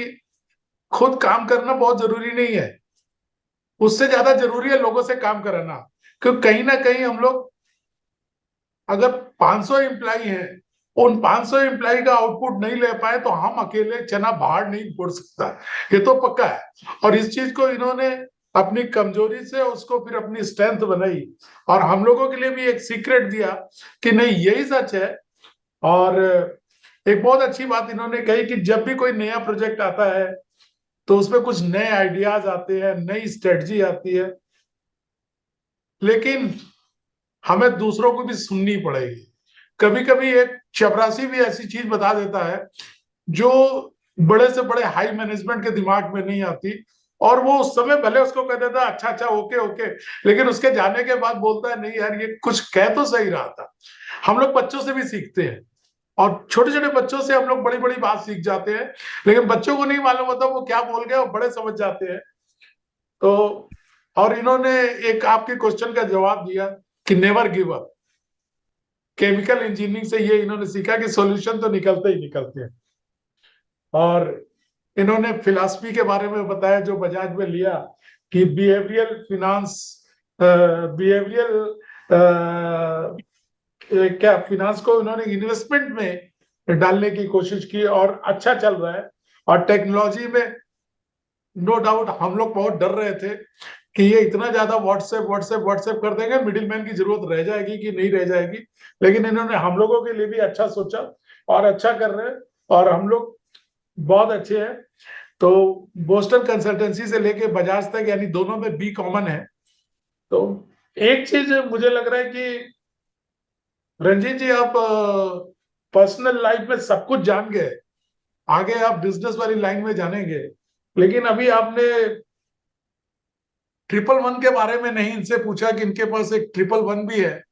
खुद काम करना बहुत जरूरी नहीं है, उससे ज्यादा जरूरी है लोगों से काम कराना। क्योंकि कहीं ना कहीं हम लोग अगर 500 एम्प्लाई हैं, उन 500 एम्प्लाई का आउटपुट नहीं ले पाए तो हम अकेले चना बाहर नहीं फोड़ सकता, ये तो पक्का है। और इस चीज को इन्होंने अपनी कमजोरी से उसको फिर अपनी स्ट्रेंथ बनाई, और हम लोगों के लिए भी एक सीक्रेट दिया कि नहीं यही सच है। और एक बहुत अच्छी बात इन्होंने कही कि जब भी कोई नया प्रोजेक्ट आता है तो उसमें कुछ नए आइडियाज आते हैं, नई स्ट्रेटजी आती है, लेकिन हमें दूसरों को भी सुननी पड़ेगी। कभी कभी एक चपरासी भी ऐसी चीज बता देता है जो बड़े से बड़े हाई मैनेजमेंट के दिमाग में नहीं आती, और वो उस समय भले उसको कह देता है अच्छा अच्छा ओके ओके, लेकिन उसके जाने के बाद बोलता है नहीं यार ये कुछ कह तो सही रहा था। हम लोग बच्चों से भी सीखते हैं, और छोटे छोटे बच्चों से हम लोग बड़ी बड़ी बात सीख जाते हैं, लेकिन बच्चों को नहीं मालूम होता वो क्या बोल गए, और बड़े समझ जाते हैं। तो और इन्होंने एक आपके क्वेश्चन का जवाब दिया कि never give up. Chemical engineering से ये इन्होंने सीखा कि सॉल्यूशन तो निकलते ही निकलते हैं। और इन्होंने फिलॉसफी के बारे में बताया जो बजाज में लिया कि बिहेवियरल फिनांस, बिहेवियरल क्या फिनांस को इन्होंने इन्वेस्टमेंट में डालने की कोशिश की, और अच्छा चल रहा है। और टेक्नोलॉजी में नो डाउट हम लोग बहुत डर रहे थे कि ये इतना ज्यादा व्हाट्सएप व्हाट्सएप व्हाट्सएप कर देंगे, मिडिल मैन की जरूरत रह जाएगी कि नहीं रह जाएगी, लेकिन इन्होंने हम लोगों के लिए भी अच्छा सोचा और अच्छा कर रहे हैं, और हम लोग बहुत अच्छे हैं। तो बोस्टन कंसल्टेंसी से लेके बजाज तक यानी दोनों में बी कॉमन है। तो एक चीज मुझे लग रहा है कि रंजीत जी आप पर्सनल लाइफ में सब कुछ जान गए, आगे आप बिजनेस वाली लाइन में जानेंगे, लेकिन अभी आपने 111 के बारे में नहीं इनसे पूछा कि इनके पास एक 111 भी है।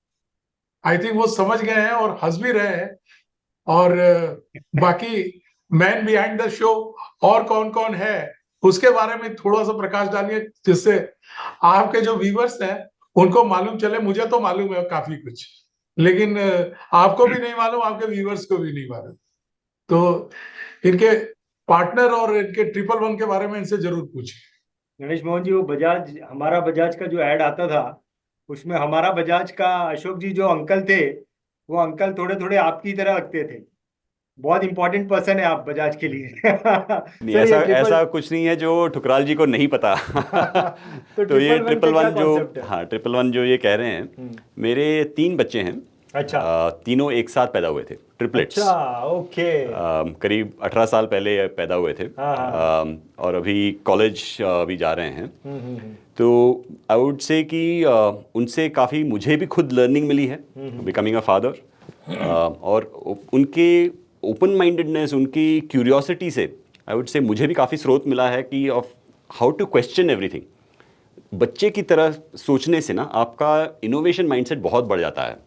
आई थिंक वो समझ गए हैं और हंस भी रहे हैं। और बाकी मैन बिहाइंड द शो और कौन कौन है उसके बारे में थोड़ा सा प्रकाश डालिए, जिससे आपके जो व्यूवर्स हैं उनको मालूम चले। मुझे तो मालूम है काफी कुछ, लेकिन आपको भी नहीं मालूम, आपके व्यूवर्स को भी नहीं मालूम। तो इनके पार्टनर और इनके 111 के बारे में इनसे जरूर पूछिए।
गणेश मोहन जी, वो बजाज, हमारा बजाज का जो ऐड आता था उसमें हमारा बजाज का अशोक जी जो अंकल थे, वो अंकल थोड़े थोड़े आपकी तरह लगते थे। बहुत इंपॉर्टेंट पर्सन है आप बजाज के लिए।
नहीं,
सर
ऐसा
ये ट्रिपल
ऐसा कुछ नहीं है जो ठुकराल जी को नहीं पता।
तो
तो ये
111 का क्या
111 जो,
कॉन्सेप्ट है?
हाँ 111 जो ये कह रहे हैं, मेरे 3 बच्चे हैं।
अच्छा।
तीनों एक साथ पैदा हुए थे, ट्रिपलेट्स।
अच्छा, ओके।
करीब 18 साल पहले ये पैदा हुए थे।
हाँ, हाँ।
और अभी कॉलेज भी जा रहे हैं।
हम्म।
तो आई वुड से कि उनसे काफ़ी मुझे भी खुद लर्निंग मिली है, बिकमिंग अ फादर। और उनके ओपन माइंडेडनेस, उनकी क्यूरियोसिटी से आई वुड से मुझे भी काफ़ी स्रोत मिला है कि of how to question everything. बच्चे की तरह सोचने से ना आपका इनोवेशन माइंडसेट बहुत बढ़ जाता है।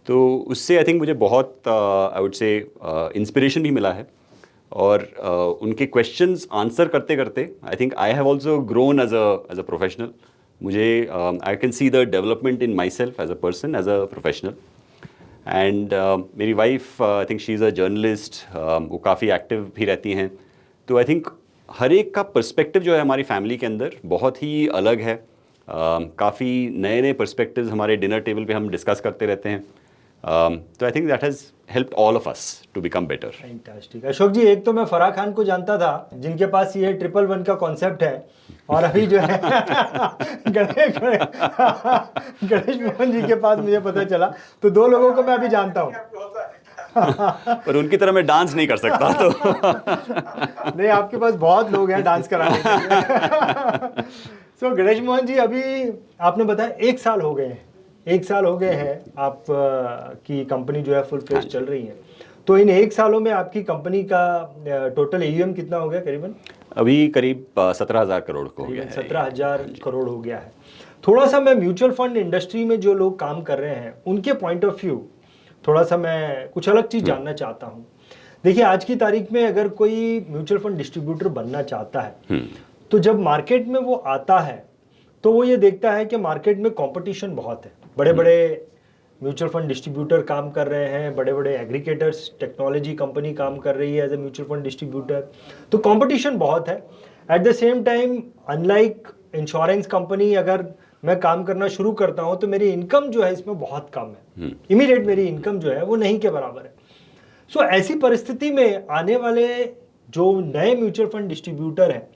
तो उससे आई थिंक मुझे बहुत आई वुड से इंस्पिरेशन भी मिला है। और उनके क्वेश्चंस आंसर करते करते I think I have also grown as a professional. मुझे I can see the development in my self as a person, as a professional. And मेरी wife, I think she is a journalist, वो काफ़ी active भी रहती हैं। तो I think हर एक का पर्सपेक्टिव जो है हमारी फैमिली के अंदर बहुत ही अलग है। काफ़ी नए नए पर्सपेक्टिव्स हमारे डिनर टेबल पे हम डिस्कस करते रहते हैं। तो I think that has helped all of us to become better.
Fantastic. Ashok ji, एक तो मैं फराह खान को जानता था जिनके पास ये 111 का कॉन्सेप्ट है, और अभी जो है गणेश मोहन जी के पास मुझे पता चला। तो 2 लोगों को मैं अभी जानता हूँ।
पर उनकी तरह मैं डांस नहीं कर सकता। तो
नहीं, आपके पास बहुत लोग हैं डांस कराने के लिए। सो गणेश मोहन जी, अभी आपने बताया 1 साल हो गए हैं, 1 साल हो गए हैं आप की कंपनी जो है फुल फ्लेज चल रही है। तो इन 1 सालों में आपकी कंपनी का टोटल एयूएम कितना हो गया करीबन?
अभी करीब 17,000 करोड़ को हो गया है।
17,000 करोड़ हो गया है। थोड़ा सा मैं म्यूचुअल फंड इंडस्ट्री में जो लोग काम कर रहे हैं उनके पॉइंट ऑफ व्यू थोड़ा सा मैं कुछ अलग चीज़ जानना चाहता हूँ। देखिए, आज की तारीख में अगर कोई म्यूचुअल फंड डिस्ट्रीब्यूटर बनना चाहता है तो जब मार्केट में वो आता है तो वो ये देखता है कि मार्केट में कंपटीशन बहुत है। बड़े बड़े म्यूचुअल फंड डिस्ट्रीब्यूटर काम कर रहे हैं, बड़े बड़े एग्रीगेटर्स, टेक्नोलॉजी कंपनी काम कर रही है as a mutual fund distributor, तो कंपटीशन बहुत है। At the same time unlike insurance company, अगर मैं काम करना शुरू करता हूं तो मेरी इनकम जो है इसमें बहुत कम है, इमीडिएट मेरी इनकम जो है वो नहीं के बराबर है। सो ऐसी परिस्थिति में आने वाले जो नए म्यूचुअल फंड डिस्ट्रीब्यूटर हैं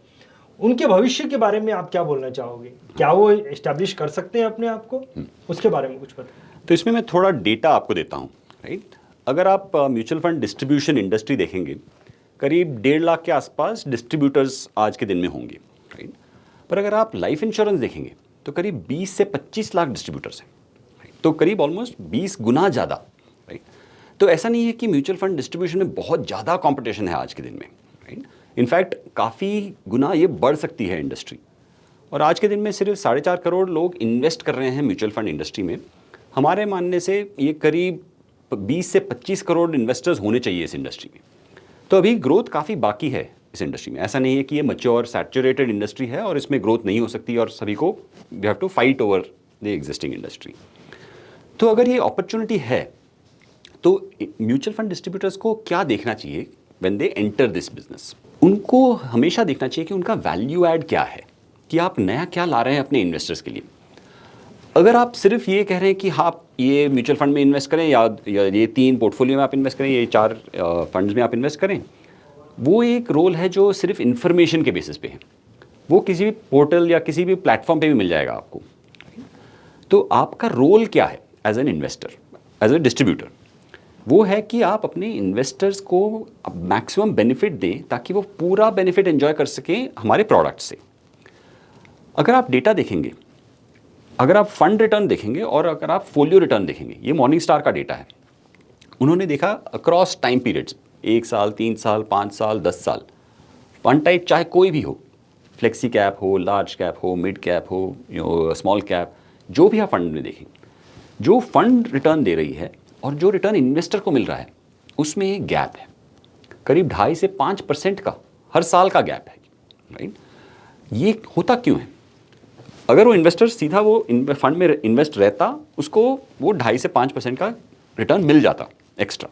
उनके भविष्य के बारे में आप क्या बोलना चाहोगे? क्या वो एस्टैब्लिश कर सकते हैं अपने आप को? उसके बारे में कुछ बताएं।
तो इसमें मैं थोड़ा डेटा आपको देता हूँ, राइट। अगर आप म्यूचुअल फंड डिस्ट्रीब्यूशन इंडस्ट्री देखेंगे, करीब 1.5 लाख के आसपास डिस्ट्रीब्यूटर्स आज के दिन में होंगे, राइट। पर अगर आप लाइफ इंश्योरेंस देखेंगे तो करीब 20 से 25 लाख डिस्ट्रीब्यूटर्स हैं, राइट। तो करीब ऑलमोस्ट 20 गुना ज़्यादा, राइट। तो ऐसा नहीं है कि म्यूचुअल फंड डिस्ट्रीब्यूशन में बहुत ज़्यादा कॉम्पिटिशन है आज के दिन में, राइट। इनफैक्ट काफ़ी गुना ये बढ़ सकती है इंडस्ट्री। और आज के दिन में सिर्फ 4.5 करोड़ लोग इन्वेस्ट कर रहे हैं म्यूचुअल फंड इंडस्ट्री में। हमारे मानने से ये करीब 20 से 25 करोड़ इन्वेस्टर्स होने चाहिए इस इंडस्ट्री में। तो अभी ग्रोथ काफ़ी बाकी है इस इंडस्ट्री में। ऐसा नहीं है कि ये मैच्योर सैचुरेटेड इंडस्ट्री है और इसमें ग्रोथ नहीं हो सकती और सभी को we have to fight over the existing industry. तो अगर ये अपॉर्चुनिटी है तो म्यूचुअल फंड डिस्ट्रीब्यूटर्स को क्या देखना चाहिए when they enter this business? उनको हमेशा देखना चाहिए कि उनका वैल्यू ऐड क्या है, कि आप नया क्या ला रहे हैं अपने इन्वेस्टर्स के लिए। अगर आप सिर्फ ये कह रहे हैं कि आप ये म्यूचुअल फंड में इन्वेस्ट करें या ये 3 पोर्टफोलियो में आप इन्वेस्ट करें, ये 4 फंड्स में आप इन्वेस्ट करें, वो एक रोल है जो सिर्फ इन्फॉर्मेशन के बेसिस पे है। वो किसी भी पोर्टल या किसी भी प्लेटफॉर्म पे भी मिल जाएगा आपको। तो आपका रोल क्या है as an investor, as a distributor? वो है कि आप अपने इन्वेस्टर्स को मैक्सिमम बेनिफिट दें ताकि वो पूरा बेनिफिट एंजॉय कर सकें हमारे प्रोडक्ट से। अगर आप डेटा देखेंगे, अगर आप फंड रिटर्न देखेंगे और अगर आप फोलियो रिटर्न देखेंगे, ये मॉर्निंग स्टार का डेटा है। उन्होंने देखा अक्रॉस टाइम पीरियड्स, 1 साल, 3 साल, 5 साल, 10 साल, फंड टाइप चाहे कोई भी हो, फ्लेक्सी कैप हो, लार्ज कैप हो, मिड कैप हो, स्मॉल कैप, जो भी आप फंड में देखें, जो फंड रिटर्न दे रही है और जो रिटर्न इन्वेस्टर को मिल रहा है उसमें एक गैप है, करीब 2.5 से 5% का हर साल का गैप है, राइट। ये होता क्यों है? अगर वो इन्वेस्टर सीधा वो फंड में इन्वेस्ट रहता, उसको वो 2.5 से 5% का रिटर्न मिल जाता एक्स्ट्रा,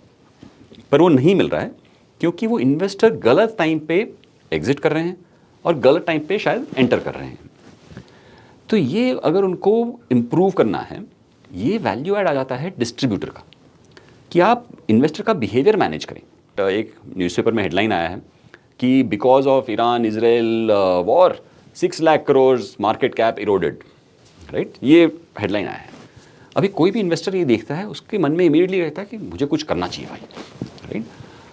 पर वो नहीं मिल रहा है क्योंकि वो इन्वेस्टर गलत टाइम पे एग्जिट कर रहे हैं और गलत टाइम पे शायद एंटर कर रहे हैं। तो ये अगर उनको इम्प्रूव करना है, ये वैल्यू ऐड आ जाता है डिस्ट्रीब्यूटर का, कि आप इन्वेस्टर का बिहेवियर मैनेज करें। तो एक न्यूज़पेपर में हेडलाइन आया है कि because of Iran Israel war 6 lakh crore market cap eroded, right. ये हेडलाइन आया है। अभी कोई भी इन्वेस्टर ये देखता है, उसके मन में इमीडिएटली रहता है कि मुझे कुछ करना चाहिए भाई, राइट।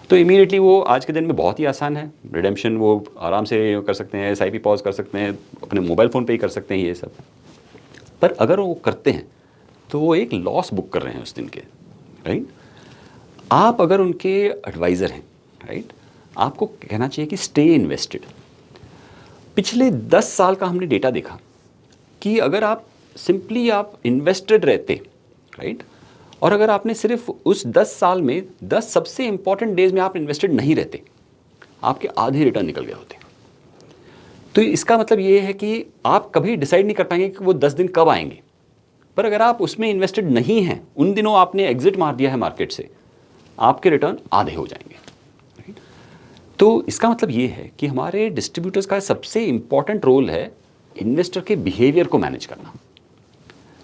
तो इमीडिएटली वो आज के दिन में बहुत ही आसान है, रिडेम्पशन वो आराम से कर सकते हैं, SIP पॉज कर सकते हैं, अपने मोबाइल फ़ोन पे ही कर सकते हैं ये सब। पर अगर वो करते हैं तो वो एक लॉस बुक कर रहे हैं उस दिन के, राइट। आप अगर उनके एडवाइज़र हैं, राइट, आपको कहना चाहिए कि स्टे इन्वेस्टेड। पिछले 10 साल का हमने डेटा देखा कि अगर आप सिंपली आप इन्वेस्टेड रहते, राइट, और अगर आपने सिर्फ उस 10 साल में 10 सबसे इंपॉर्टेंट डेज में आप इन्वेस्टेड नहीं रहते, आपके आधे रिटर्न निकल गए होते। तो इसका मतलब ये है कि आप कभी डिसाइड नहीं कर पाएंगे कि वो 10 दिन कब आएंगे। पर अगर आप उसमें इन्वेस्टेड नहीं हैं, उन दिनों आपने एग्जिट मार दिया है मार्केट से, आपके रिटर्न आधे हो जाएंगे, राइट। तो इसका मतलब ये है कि हमारे डिस्ट्रीब्यूटर्स का सबसे इंपॉर्टेंट रोल है इन्वेस्टर के बिहेवियर को मैनेज करना।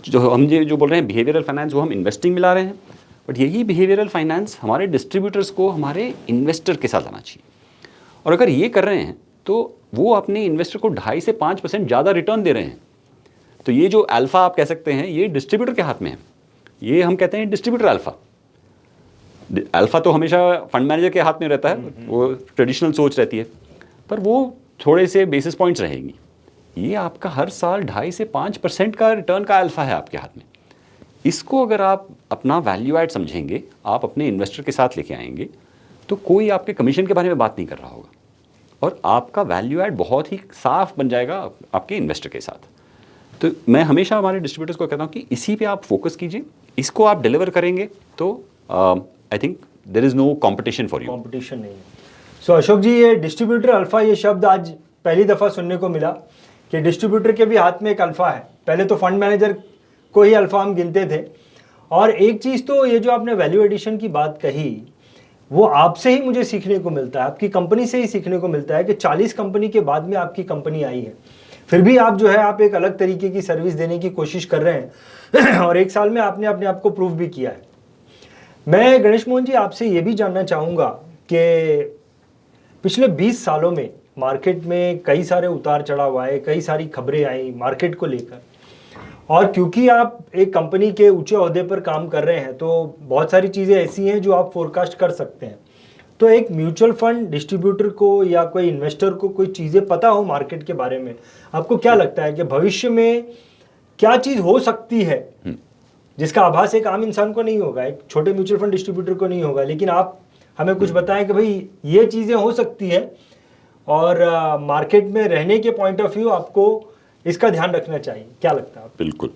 जो हम जो बोल रहे हैं बिहेवियरल फाइनेंस, वो हम इन्वेस्टिंग में ला रहे हैं, बट यही बिहेवियरल फाइनेंस हमारे डिस्ट्रीब्यूटर्स को हमारे इन्वेस्टर के साथ आना चाहिए। और अगर ये कर रहे हैं तो वो अपने इन्वेस्टर को 2.5 से 5% ज़्यादा रिटर्न दे रहे हैं। तो ये जो अल्फ़ा आप कह सकते हैं, ये डिस्ट्रीब्यूटर के हाथ में है। ये हम कहते हैं डिस्ट्रीब्यूटर अल्फ़ा। अल्फ़ा तो हमेशा फंड मैनेजर के हाथ में रहता है, वो ट्रेडिशनल सोच रहती है, पर वो थोड़े से बेसिस पॉइंट्स रहेंगी। ये आपका हर साल 2.5 से 5% का रिटर्न का अल्फ़ा है आपके हाथ में। इसको अगर आप अपना वैल्यू ऐड समझेंगे, आप अपने इन्वेस्टर के साथ लेके आएंगे, तो कोई आपके कमीशन के बारे में बात नहीं कर रहा होगा और आपका वैल्यू ऐड बहुत ही साफ बन जाएगा आपके इन्वेस्टर के साथ। तो मैं हमेशा हमारे डिस्ट्रीब्यूटर्स को कहता हूँ कि इसी पे आप फोकस कीजिए, इसको आप डिलीवर करेंगे तो I think there is no competition for you.
Competition नहीं है। सो अशोक जी, ये डिस्ट्रीब्यूटर अल्फा, ये शब्द आज पहली दफ़ा सुनने को मिला कि डिस्ट्रीब्यूटर के भी हाथ में एक अल्फा है। पहले तो फंड मैनेजर को ही अल्फा हम गिनते थे। और एक चीज़ तो ये जो आपने वैल्यू एडिशन की बात कही, वो आपसे ही मुझे सीखने को मिलता है, आपकी कंपनी से ही सीखने को मिलता है कि 40 कंपनी के बाद में आपकी कंपनी आई है, फिर भी आप जो है आप एक अलग तरीके की सर्विस देने की कोशिश कर रहे हैं और 1 साल में आपने अपने आप को प्रूव भी किया है। मैं गणेश मोहन जी आपसे ये भी जानना चाहूँगा कि पिछले 20 सालों में मार्केट में कई सारे उतार चढ़ाव आए, कई सारी खबरें आई मार्केट को लेकर, और क्योंकि आप एक कंपनी के ऊंचे ओहदे पर काम कर रहे हैं तो बहुत सारी चीज़ें ऐसी हैं जो आप फोरकास्ट कर सकते हैं। तो एक म्यूचुअल फंड डिस्ट्रीब्यूटर को या कोई इन्वेस्टर को कोई चीज़ें पता हो मार्केट के बारे में, आपको क्या लगता है कि भविष्य में क्या चीज़ हो सकती है जिसका आभास एक आम इंसान को नहीं होगा, एक छोटे म्यूचुअल फंड डिस्ट्रीब्यूटर को नहीं होगा, लेकिन आप हमें कुछ बताएं कि भाई ये चीज़ें हो सकती है और मार्केट में रहने के पॉइंट ऑफ व्यू आपको इसका ध्यान रखना चाहिए, क्या लगता है आपको?
बिल्कुल।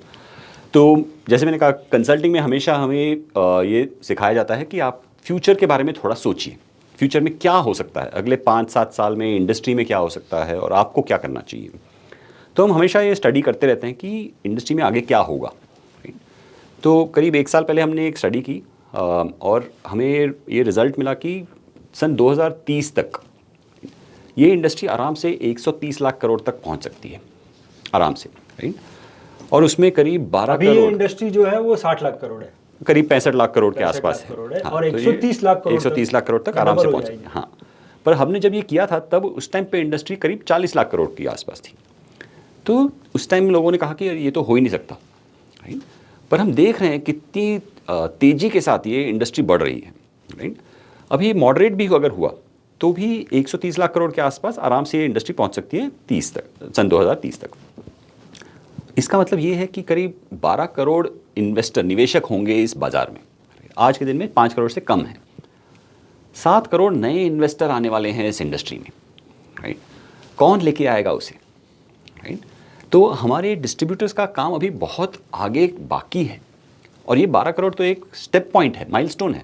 तो जैसे मैंने कहा, कंसल्टिंग में हमेशा हमें ये सिखाया जाता है कि आप फ्यूचर के बारे में थोड़ा सोचिए, फ्यूचर में क्या हो सकता है, अगले 5-7 साल में इंडस्ट्री में क्या हो सकता है और आपको क्या करना चाहिए। तो हम हमेशा ये स्टडी करते रहते हैं कि इंडस्ट्री में आगे क्या होगा। तो करीब 1 साल पहले हमने एक स्टडी की और हमें ये रिज़ल्ट मिला कि सन 2030 तक ये इंडस्ट्री आराम से 130 लाख करोड़ तक पहुंच सकती है, आराम से, राइट। और उसमें करीब 12
अभी
करोड़,
ये इंडस्ट्री जो है वो 60 लाख करोड़ है,
करीब 65 लाख करोड़ के आसपास है।
है।
हाँ,
और
तो
130 लाख करोड़
130 लाख करोड़ तक आराम से पहुंच सकती है। हाँ, पर हमने जब ये किया था तब उस टाइम पे इंडस्ट्री करीब 40 लाख करोड़ के आसपास थी। तो उस टाइम लोगों ने कहा कि ये तो हो ही नहीं सकता, राइट। पर हम देख रहे हैं कितनी तेज़ी के साथ ये इंडस्ट्री बढ़ रही है, राइट। अभी मॉडरेट भी अगर हुआ तो भी 130 लाख करोड़ के आसपास आराम से ये इंडस्ट्री पहुंच सकती है सन 2030 तक। इसका मतलब ये है कि करीब 12 करोड़ इन्वेस्टर, निवेशक होंगे इस बाज़ार में। आज के दिन में 5 करोड़ से कम है। 7 करोड़ नए इन्वेस्टर आने वाले हैं इस इंडस्ट्री में, राइट। कौन लेके आएगा उसे, राइट। तो हमारे डिस्ट्रीब्यूटर्स का काम अभी बहुत आगे बाकी है और ये 12 करोड़ तो एक स्टेप पॉइंट है, माइलस्टोन है।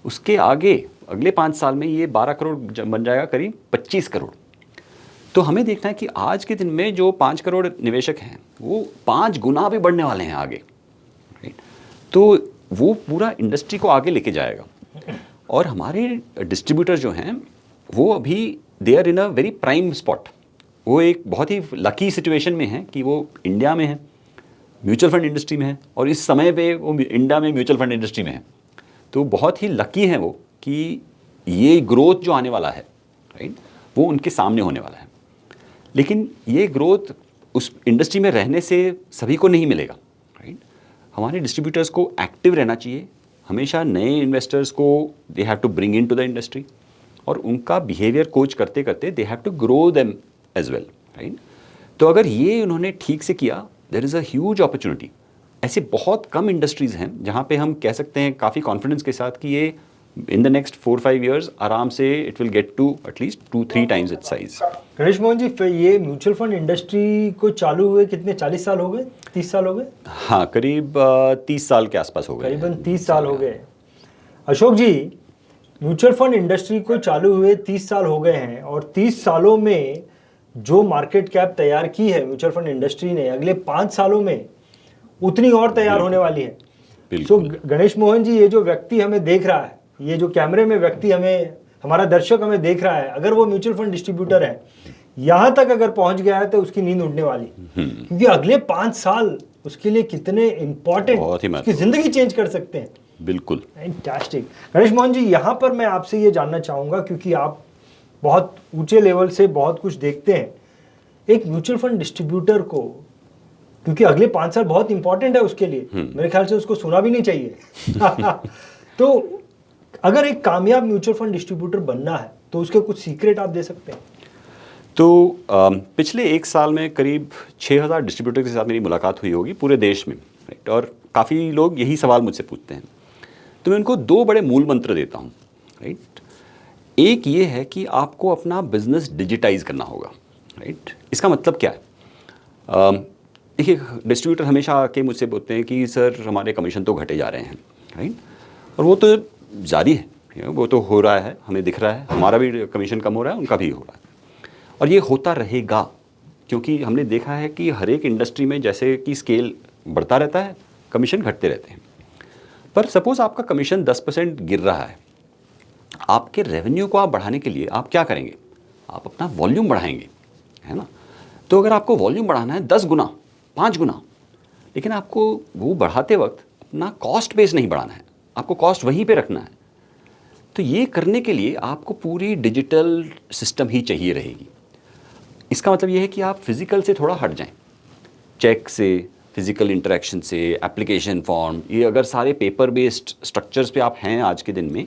उसके आगे अगले 5 साल में ये 12 करोड़ बन जाएगा करीब 25 करोड़। तो हमें देखना है कि आज के दिन में जो 5 करोड़ निवेशक हैं वो 5 गुना भी बढ़ने वाले हैं आगे, राइट। तो वो पूरा इंडस्ट्री को आगे लेके जाएगा। और हमारे डिस्ट्रीब्यूटर जो हैं वो अभी they are in a very prime spot. वो एक बहुत ही लकी सिचुएशन में है कि वो इंडिया में है, म्यूचुअल फंड इंडस्ट्री में है और इस समय पे वो इंडिया में म्यूचुअल फंड इंडस्ट्री में है। तो बहुत ही लकी हैं वो कि ये ग्रोथ जो आने वाला है, राइट, वो उनके सामने होने वाला है। लेकिन ये ग्रोथ उस इंडस्ट्री में रहने से सभी को नहीं मिलेगा, राइट। हमारे डिस्ट्रीब्यूटर्स को एक्टिव रहना चाहिए, हमेशा नए इन्वेस्टर्स को they have to bring in to the industry और उनका बिहेवियर कोच करते करते they have to grow them as well, right. तो अगर ये उन्होंने ठीक से किया, there is a huge opportunity. ऐसे बहुत कम इंडस्ट्रीज़ हैं जहाँ पे हम कह सकते हैं काफ़ी कॉन्फिडेंस के साथ कि ये इन द नेक्स्ट 4-5 years आराम से it will get to at least 2-3 times it's size.
Ganesh Mohan ji, फिर ये म्यूचुअल फंड इंडस्ट्री को चालू हुए कितने, 40 साल हो गए, 30 साल हो गए?
हाँ, करीब 30 साल के आसपास हो गए,
करीबन 30 साल हो गए। अशोक जी, म्यूचुअल फंड इंडस्ट्री को चालू हुए 30 साल हो गए हैं और 30 सालों में जो मार्केट कैप तैयार की है म्यूचुअल फंड इंडस्ट्री ने, अगले 5 सालों में उतनी और तैयार होने वाली है। सो गणेश मोहन जी, ये जो व्यक्ति हमें देख रहा है, ये जो कैमरे में व्यक्ति हमारा दर्शक हमें देख रहा है, अगर वो म्यूचुअल फंड डिस्ट्रीब्यूटर है, यहाँ तक अगर पहुंच गया है तो उसकी नींद उड़ने वाली, क्योंकि अगले 5 साल उसके लिए कितने इंपॉर्टेंट, उसकी जिंदगी चेंज कर सकते हैं।
बिल्कुल,
फैंटास्टिक। गणेश मोहन जी, यहाँ पर मैं आपसे ये जानना चाहूँगा, क्योंकि आप बहुत ऊंचे लेवल से बहुत कुछ देखते हैं, एक म्यूचुअल फंड डिस्ट्रीब्यूटर को, क्योंकि अगले 5 साल बहुत इंपॉर्टेंट है उसके लिए, मेरे ख्याल से उसको सुना भी नहीं चाहिए तो अगर एक कामयाब म्यूचुअल फंड डिस्ट्रीब्यूटर बनना है तो उसके कुछ सीक्रेट आप दे सकते हैं?
तो पिछले 1 साल में करीब 6000 डिस्ट्रीब्यूटर के साथ मेरी मुलाकात हुई होगी पूरे देश में, राइट। और काफ़ी लोग यही सवाल मुझसे पूछते हैं, तो मैं उनको 2 बड़े मूल मंत्र देता हूँ, राइट। एक ये है कि आपको अपना बिजनेस डिजिटाइज करना होगा, राइट। इसका मतलब क्या है? देखिए, डिस्ट्रीब्यूटर हमेशा आके मुझसे बोलते हैं कि सर हमारे कमीशन तो घटे जा रहे हैं, राइट। और वो तो जारी है, वो तो हो रहा है, हमें दिख रहा है, हमारा भी कमीशन कम हो रहा है, उनका भी हो रहा है, और ये होता रहेगा, क्योंकि हमने देखा है कि हर एक इंडस्ट्री में जैसे कि स्केल बढ़ता रहता है, कमीशन घटते रहते हैं। पर सपोज आपका कमीशन 10% गिर रहा है, आपके रेवेन्यू को आप बढ़ाने के लिए आप क्या करेंगे? आप अपना वॉल्यूम बढ़ाएंगे, है ना। तो अगर आपको वॉल्यूम बढ़ाना है 10 गुना, 5 गुना, लेकिन आपको वो बढ़ाते वक्त अपना कॉस्ट बेस नहीं बढ़ाना है, आपको कॉस्ट वहीं पे रखना है, तो ये करने के लिए आपको पूरी डिजिटल सिस्टम ही चाहिए रहेगी। इसका मतलब ये है कि आप फिज़िकल से थोड़ा हट जाएं, चेक से, फिज़िकल इंटरेक्शन से, एप्लीकेशन फॉर्म, ये अगर सारे पेपर बेस्ड स्ट्रक्चर्स पे आप हैं आज के दिन में,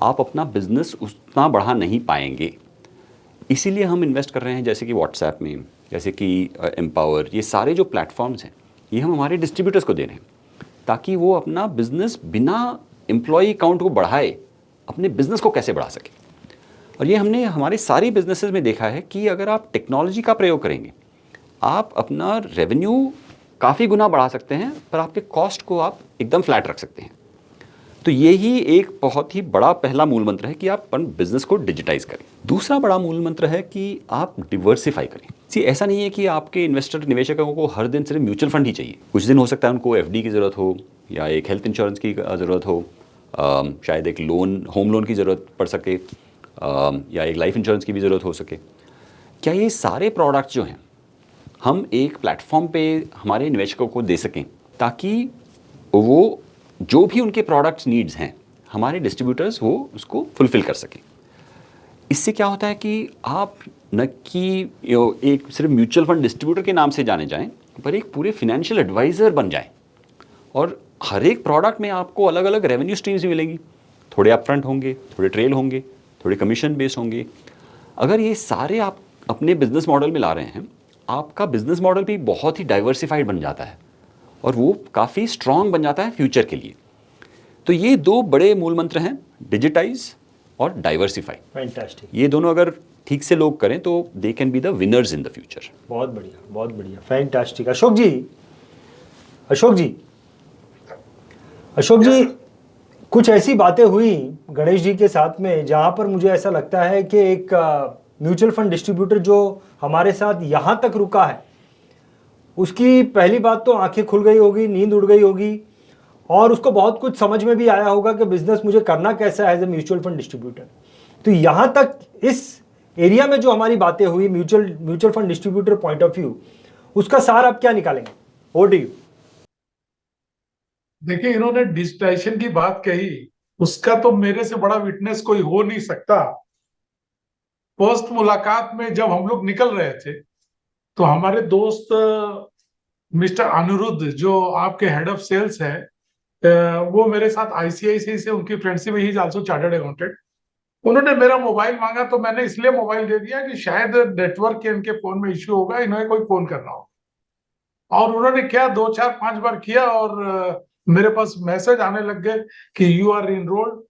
आप अपना बिजनेस उतना बढ़ा नहीं पाएंगे। इसीलिए हम इन्वेस्ट कर रहे हैं, जैसे कि व्हाट्सएप में, जैसे कि एम्पावर, ये सारे जो प्लेटफॉर्म्स हैं ये हम हमारे डिस्ट्रीब्यूटर्स को दे रहे हैं, ताकि वो अपना बिजनेस बिना एम्प्लॉय काउंट को बढ़ाए अपने बिजनेस को कैसे बढ़ा सके। और ये हमने हमारे सारी बिजनेसेस में देखा है कि अगर आप टेक्नोलॉजी का प्रयोग करेंगे, आप अपना रेवेन्यू काफ़ी गुना बढ़ा सकते हैं, पर आपके कॉस्ट को आप एकदम फ्लैट रख सकते हैं। तो यही एक बहुत ही बड़ा पहला मूल मंत्र है कि आप अपन बिजनेस को डिजिटाइज करें। दूसरा बड़ा मूल मंत्र है कि आप डिवर्सिफाई करें। ऐसा नहीं है कि आपके इन्वेस्टर निवेशकों को हर दिन सिर्फ म्यूचुअल फंड ही चाहिए। कुछ दिन हो सकता है उनको एफडी की ज़रूरत हो, या एक हेल्थ इंश्योरेंस की ज़रूरत हो, शायद एक लोन, होम लोन की ज़रूरत पड़ सके, या एक लाइफ इंश्योरेंस की भी ज़रूरत हो सके। क्या ये सारे प्रोडक्ट्स जो हैं हम एक प्लेटफॉर्म पे हमारे निवेशकों को दे सकें, ताकि वो जो भी उनके प्रोडक्ट्स नीड्स हैं हमारे डिस्ट्रीब्यूटर्स वो उसको फुलफ़िल कर सकें। इससे क्या होता है कि आप न कि एक सिर्फ म्यूचुअल फंड डिस्ट्रीब्यूटर के नाम से जाने जाएं, पर एक पूरे फिनेंशियल एडवाइज़र बन जाएं, और हर एक प्रोडक्ट में आपको अलग अलग रेवेन्यू स्ट्रीम्स भी मिलेंगी। थोड़े अपफ्रंट होंगे, थोड़े ट्रेल होंगे, थोड़े कमीशन बेस्ड होंगे। अगर ये सारे आप अपने बिजनेस मॉडल में ला रहे हैं, आपका बिजनेस मॉडल भी बहुत ही डाइवर्सिफाइड बन जाता है, और वो काफ़ी स्ट्रॉन्ग बन जाता है फ्यूचर के लिए। तो ये 2 बड़े मूल मंत्र हैं, डिजिटाइज और डाइवर्सिफाई।
फैंटास्टिक।
ये दोनों अगर ठीक से लोग करें तो they can be the winners in the future.
बहुत बढ़िया, बहुत बढ़िया, फैंटास्टिक। अशोक जी, अशोक जी, अशोक जी, कुछ ऐसी बातें हुई गणेश जी के साथ में जहां पर मुझे ऐसा लगता है कि एक म्यूचुअल फंड डिस्ट्रीब्यूटर जो हमारे साथ यहां तक रुका है, उसकी पहली बात तो आंखें खुल गई होगी, नींद उड़ गई होगी, और उसको बहुत कुछ समझ में भी आया होगा कि बिजनेस मुझे करना कैसा है as a mutual fund distributor. तो यहां तक इस एरिया में जो हमारी बातें हुई mutual fund distributor point of view, उसका सार आप क्या निकालेंगे? Over to you.
देखिए, इन्होंने डिजिटाइजेशन की बात कही, उसका तो मेरे से बड़ा विटनेस कोई हो नहीं सकता। फर्स्ट मुलाकात में जब हम लोग निकल रहे थे, तो हमारे दोस्त मिस्टर अनिरुद्ध, जो आपके हेड ऑफ सेल्स है, वो मेरे साथ आईसीआईसीआई से उनकी friendship, he is also chartered accountant. उन्होंने मेरा मोबाइल मांगा, तो मैंने इसलिए मोबाइल दे दिया कि शायद नेटवर्क के इनके फोन में इश्यू होगा, इन्हें कोई फोन करना हो। और उन्होंने क्या 2 4 5 बार किया, और मेरे पास मैसेज आने लग गए कि यू आर इनरोल्ड।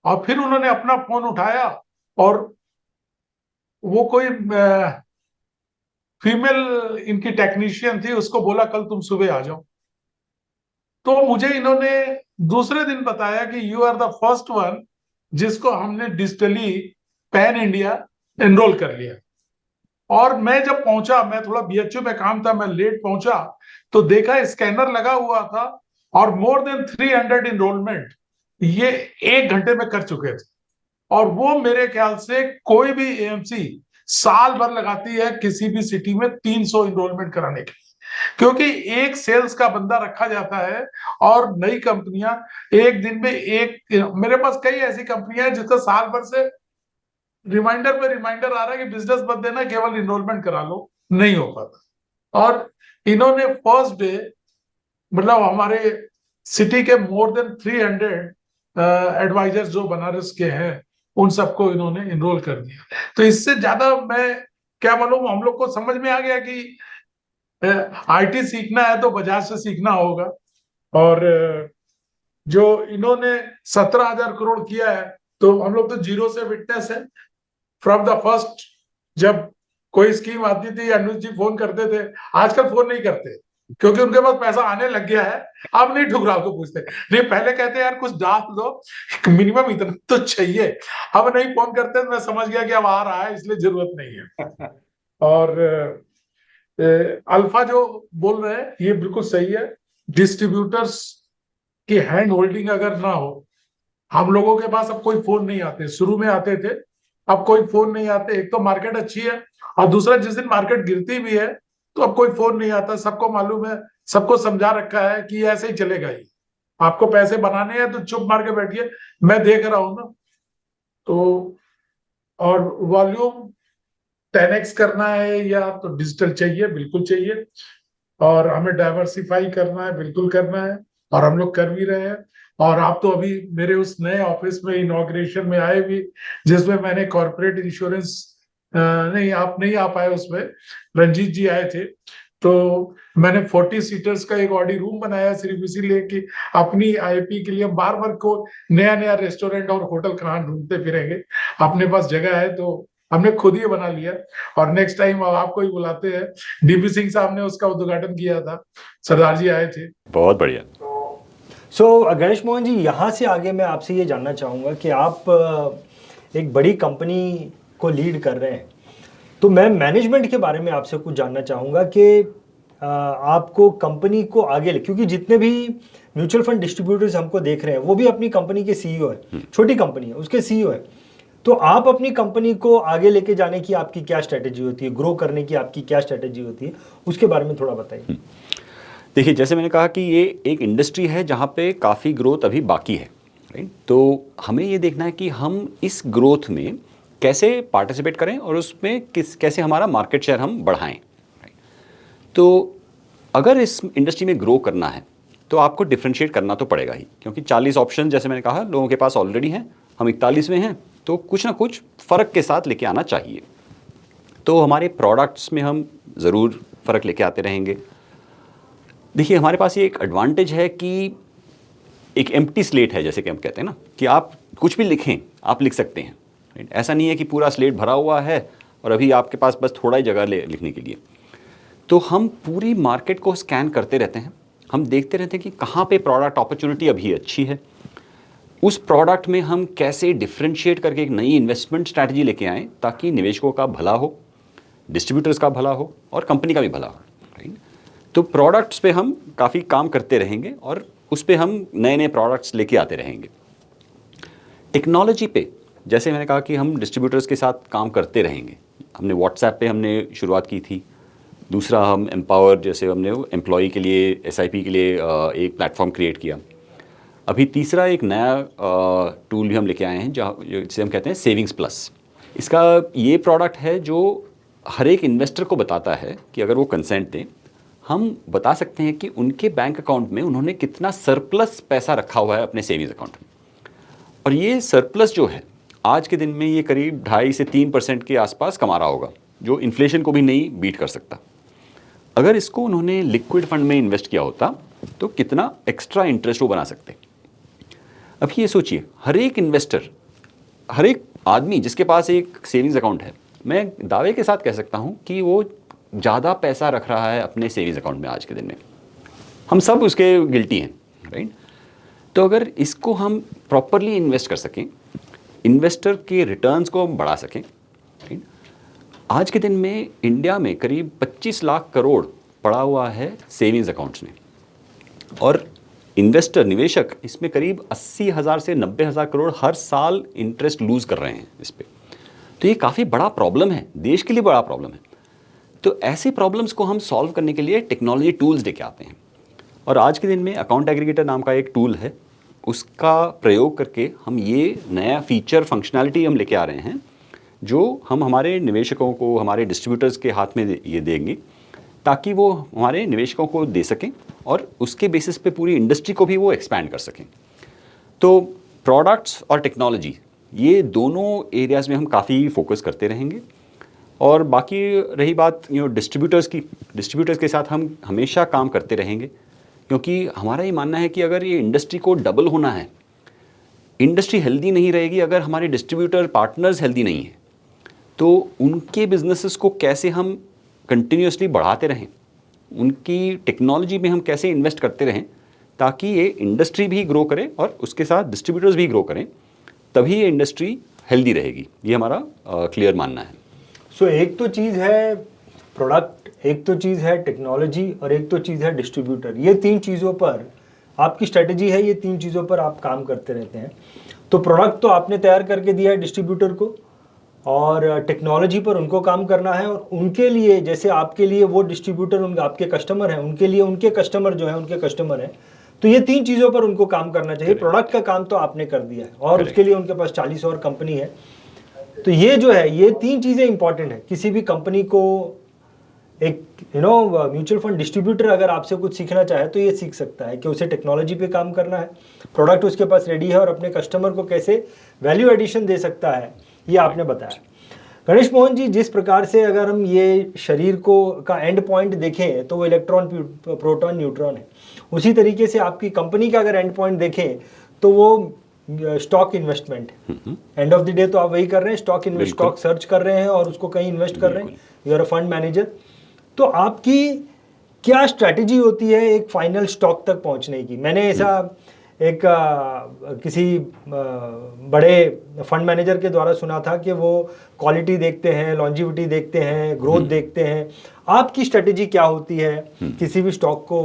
और फिर उन्होंने अपना फोन उठाया, और वो कोई फीमेल इनकी टेक्नीशियन थी, उसको बोला कल तुम सुबह आ जाओ। तो मुझे इन्होंने दूसरे दिन बताया कि you are the first one जिसको हमने डिजिटली पैन इंडिया एनरोल कर लिया। और मैं जब पहुंचा, मैं थोड़ा बीएचयू में काम था, मैं लेट पहुंचा, तो देखा स्कैनर लगा हुआ था, और मोर देन 300 इनरोलमेंट ये 1 घंटे में कर चुके थे। और वो मेरे ख्याल से कोई भी एएमसी साल भर लगाती है किसी भी सिटी में 300 इनरोलमेंट कराने के लिए, क्योंकि एक सेल्स का बंदा रखा जाता है। और नई कंपनियां एक दिन में मेरे पास कई ऐसी कंपनियां हैं जिसका साल भर से रिमाइंडर पे रिमाइंडर आ रहा है कि बिजनेस मत देना, केवल इनरोलमेंट करा लो, नहीं हो पाता। और इन्होंने फर्स्ट डे, मतलब हमारे सिटी के मोर देन 300 एडवाइजर्स जो बनारस के हैं, उन सबको इन्होंने इनरोल कर दिया। तो इससे ज्यादा मैं क्या बोलूं, हम लोग को समझ में आ गया कि आईटी सीखना है तो बजाज से सीखना होगा। और जो इन्होंने 17,000 करोड़ किया है, तो हम लोग तो जीरो से विटनेस है। फ्रॉम द फर्स्ट, जब कोई स्कीम आती थी अनुज जी फोन करते थे। आजकल फोन नहीं करते क्योंकि उनके पास पैसा आने लग गया है। अब नहीं ठुकराव को पूछते, नहीं पहले कहते यार कुछ डाल दो, मिनिमम इतना तो चाहिए। अब नहीं फोन करते, तो मैं समझ गया कि अब आ रहा है, इसलिए जरूरत नहीं है। और अल्फा जो बोल रहे हैं ये बिल्कुल सही है। डिस्ट्रीब्यूटर्स की हैंड होल्डिंग अगर ना हो, हम लोगों के पास अब कोई फोन नहीं आते, शुरू में आते थे, अब कोई फोन नहीं आते। एक तो मार्केट अच्छी है, और दूसरा जिस दिन मार्केट गिरती भी है तो अब कोई फोन नहीं आता। सबको मालूम है, सबको समझा रखा है कि ऐसे ही चलेगा ही। आपको पैसे बनाने हैं तो चुप मार के बैठिए, मैं देख रहा हूं ना। तो और वॉल्यूम 10x करना है या तो डिजिटल चाहिए, बिल्कुल चाहिए। और हमें डाइवर्सिफाई करना है, बिल्कुल करना है, और हम लोग कर भी रहे हैं। और आप तो अभी मेरे उस नए ऑफिस में इनॉग्रेशन में आए भी, जिसमें मैंने कॉर्पोरेट इंश्योरेंस, नहीं आप नहीं आ पाए उसमें, रंजीत जी आए थे। तो मैंने 40 सीटर्स का एक ऑडी रूम बनाया सिर्फ इसीलिए कि अपनी आईपी के लिए बार बार को नया नया रेस्टोरेंट और होटल कहाँ ढूंढते फिरेंगे। अपने पास जगह है तो हमने खुद ही बना लिया। और नेक्स्ट टाइम अब आपको ही बुलाते हैं। डीपी सिंह साहब ने उसका उद्घाटन किया था, सरदार जी आए थे।
बहुत बढ़िया।
सो गणेश मोहन जी, यहाँ से आगे मैं आपसे ये जानना चाहूँगा कि आप एक बड़ी कंपनी को लीड कर रहे हैं, तो मैं मैनेजमेंट के बारे में आपसे कुछ जानना चाहूँगा कि आपको कंपनी को आगे क्योंकि जितने भी म्यूचुअल फंड डिस्ट्रीब्यूटर्स हमको देख रहे हैं वो भी अपनी कंपनी के सीईओ है, छोटी कंपनी है उसके सीईओ है। तो आप अपनी कंपनी को आगे लेके जाने की आपकी क्या स्ट्रेटेजी होती है, ग्रो करने की आपकी क्या स्ट्रेटेजी होती है, उसके बारे में थोड़ा बताइए।
देखिए, जैसे मैंने कहा कि ये एक इंडस्ट्री है जहाँ पे काफ़ी ग्रोथ अभी बाकी है, राइट। तो हमें ये देखना है कि हम इस ग्रोथ में कैसे पार्टिसिपेट करें और उसमें कैसे हमारा मार्केट शेयर हम बढ़ाएं, राइट। तो अगर इस इंडस्ट्री में ग्रो करना है तो आपको डिफ्रेंशिएट करना तो पड़ेगा ही, क्योंकि 40 ऑप्शन जैसे मैंने कहा लोगों के पास ऑलरेडी हैं, हम 41वें हैं, तो कुछ ना कुछ फ़र्क के साथ लेके आना चाहिए। तो हमारे प्रोडक्ट्स में हम ज़रूर फ़र्क लेके आते रहेंगे। देखिए, हमारे पास ये एक एडवांटेज है कि एक एम्प्टी स्लेट है, जैसे कि हम कहते हैं ना, कि आप कुछ भी लिखें, आप लिख सकते हैं, राइट। ऐसा नहीं है कि पूरा स्लेट भरा हुआ है और अभी आपके पास बस थोड़ा ही जगह लिखने के लिए। तो हम पूरी मार्केट को स्कैन करते रहते हैं, हम देखते रहते हैं कि कहाँ पे प्रोडक्ट अपॉर्चुनिटी अभी अच्छी है, उस प्रोडक्ट में हम कैसे डिफ्रेंशिएट करके एक नई इन्वेस्टमेंट स्ट्रैटेजी लेके आएँ ताकि निवेशकों का भला हो, डिस्ट्रीब्यूटर्स का भला हो और कंपनी का भी भला हो, राइट। तो प्रोडक्ट्स पे हम काफ़ी काम करते रहेंगे और उस पे हम नए नए प्रोडक्ट्स लेके आते रहेंगे। टेक्नोलॉजी पे जैसे मैंने कहा कि हम डिस्ट्रीब्यूटर्स के साथ काम करते रहेंगे। हमने व्हाट्सएप पे हमने शुरुआत की थी। दूसरा, हम एम्पावर, जैसे हमने एम्प्लॉय के लिए एसआईपी के लिए एक प्लेटफॉर्म क्रिएट किया। अभी तीसरा एक नया टूल भी हम लेके आए हैं जिसे हम कहते हैं सेविंग्स प्लस। इसका ये प्रोडक्ट है जो हर एक इन्वेस्टर को बताता है कि अगर वो कंसेंट दें, हम बता सकते हैं कि उनके बैंक अकाउंट में उन्होंने कितना सरप्लस पैसा रखा हुआ है अपने सेविंग्स अकाउंट में। और ये सरप्लस जो है आज के दिन में ये करीब 2.5 से 3% के आसपास कमा रहा होगा, जो इन्फ्लेशन को भी नहीं बीट कर सकता। अगर इसको उन्होंने लिक्विड फंड में इन्वेस्ट किया होता तो कितना एक्स्ट्रा इंटरेस्ट वो बना सकते। अब ये सोचिए, हर एक इन्वेस्टर, हर एक आदमी जिसके पास एक सेविंग्स अकाउंट है, मैं दावे के साथ कह सकता हूँ कि वो ज़्यादा पैसा रख रहा है अपने सेविंग्स अकाउंट में आज के दिन में। हम सब उसके गिल्टी हैं, राइट। तो अगर इसको हम प्रॉपरली इन्वेस्ट कर सकें, इन्वेस्टर के रिटर्न्स को हम बढ़ा सकें, राइट। आज के दिन में इंडिया में करीब 25 लाख करोड़ पड़ा हुआ है सेविंग्स अकाउंट्स में, और इन्वेस्टर, निवेशक इसमें करीब 80,000 से 90,000 करोड़ हर साल इंटरेस्ट लूज़ कर रहे हैं इस पर। तो ये काफ़ी बड़ा प्रॉब्लम है, देश के लिए बड़ा प्रॉब्लम है। तो ऐसे प्रॉब्लम्स को हम सॉल्व करने के लिए टेक्नोलॉजी टूल्स लेके आते हैं, और आज के दिन में अकाउंट एग्रीगेटर नाम का एक टूल है, उसका प्रयोग करके हम ये नया फीचर फंक्शनैलिटी हम लेके आ रहे हैं, जो हम हमारे निवेशकों को, हमारे डिस्ट्रीब्यूटर्स के हाथ में ये देंगे ताकि वो हमारे निवेशकों को दे सकें और उसके बेसिस पे पूरी इंडस्ट्री को भी वो एक्सपैंड कर सकें। तो प्रोडक्ट्स और टेक्नोलॉजी, ये दोनों एरियाज़ में हम काफ़ी फोकस करते रहेंगे। और बाकी रही बात डिस्ट्रीब्यूटर्स की, डिस्ट्रीब्यूटर्स के साथ हम हमेशा काम करते रहेंगे, क्योंकि हमारा ये मानना है कि अगर ये इंडस्ट्री को डबल होना है, इंडस्ट्री हेल्दी नहीं रहेगी अगर हमारे डिस्ट्रीब्यूटर पार्टनर्स हेल्दी नहीं हैं। तो उनके बिजनेसेस को कैसे हम कंटिन्यूसली बढ़ाते रहें, उनकी टेक्नोलॉजी में हम कैसे इन्वेस्ट करते रहें ताकि ये इंडस्ट्री भी ग्रो करे और उसके साथ डिस्ट्रीब्यूटर्स भी ग्रो करें, तभी ये इंडस्ट्री हेल्दी रहेगी। ये हमारा क्लियर मानना है।
सो एक तो चीज़ है प्रोडक्ट, एक तो चीज़ है टेक्नोलॉजी और एक तो चीज़ है डिस्ट्रीब्यूटर। ये तीन चीज़ों पर आपकी स्ट्रेटजी है, ये तीन चीज़ों पर आप काम करते रहते हैं। तो प्रोडक्ट तो आपने तैयार करके दिया है डिस्ट्रीब्यूटर को, और टेक्नोलॉजी पर उनको काम करना है, और उनके लिए जैसे आपके लिए वो डिस्ट्रीब्यूटर उनके आपके कस्टमर हैं, उनके लिए उनके कस्टमर जो हैं उनके कस्टमर हैं। तो ये तीन चीज़ों पर उनको काम करना चाहिए। प्रोडक्ट का काम तो आपने कर दिया है और उसके लिए उनके पास 40 और कंपनी है। तो ये जो है, ये तीन चीज़ें इंपॉर्टेंट है। किसी भी कंपनी को एक म्यूचुअल फंड डिस्ट्रीब्यूटर अगर आपसे कुछ सीखना चाहे तो ये सीख सकता है कि उसे टेक्नोलॉजी पे काम करना है, प्रोडक्ट उसके पास रेडी है, और अपने कस्टमर को कैसे वैल्यू एडिशन दे सकता है, ये आपने बताया। गणेश मोहन जी, जिस प्रकार से अगर हम ये शरीर को का एंड पॉइंट देखें तो वो इलेक्ट्रॉन, प्रोटॉन, न्यूट्रॉन है। उसी तरीके से आपकी कंपनी का अगर एंड पॉइंट देखें तो वो स्टॉक इन्वेस्टमेंट है। एंड ऑफ द डे तो आप वही कर रहे हैं, स्टॉक सर्च कर रहे हैं और उसको कहीं इन्वेस्ट कर रहे हैं। You are a fund manager. तो आपकी क्या स्ट्रैटेजी होती है एक फाइनल स्टॉक तक पहुंचने की? मैंने ऐसा एक किसी बड़े फंड मैनेजर के द्वारा सुना था कि वो क्वालिटी देखते हैं, लॉन्जिविटी देखते हैं, ग्रोथ देखते हैं। आपकी स्ट्रैटेजी क्या होती है किसी भी स्टॉक को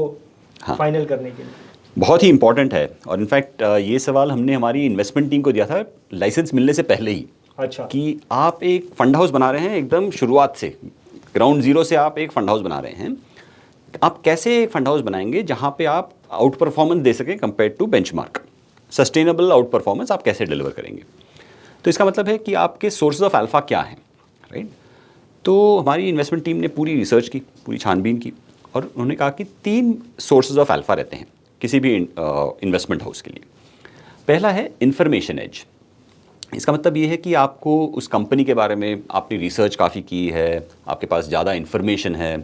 फाइनल करने के लिए?
बहुत ही इंपॉर्टेंट है, और इनफैक्ट ये सवाल हमने हमारी इन्वेस्टमेंट टीम को दिया था लाइसेंस मिलने से पहले ही।
अच्छा। कि
आप एक फंड हाउस बना रहे हैं, एकदम शुरुआत से, ग्राउंड जीरो से आप एक फंड हाउस बना रहे हैं। आप कैसे एक फंड हाउस बनाएंगे जहां पे आप आउट परफॉर्मेंस दे सकें compare to benchmark, sustainable out performance आप कैसे डिलीवर करेंगे? तो इसका मतलब है कि आपके सोर्सेज ऑफ अल्फा क्या हैं, राइट? तो हमारी इन्वेस्टमेंट टीम ने पूरी रिसर्च की, पूरी छानबीन की, और उन्होंने कहा कि 3 सोर्सेज ऑफ अल्फा रहते हैं किसी भी इन्वेस्टमेंट हाउस के लिए। पहला है इंफॉर्मेशन एज। इसका मतलब ये है कि आपको उस कंपनी के बारे में आपने रिसर्च काफ़ी की है, आपके पास ज़्यादा इन्फॉर्मेशन है।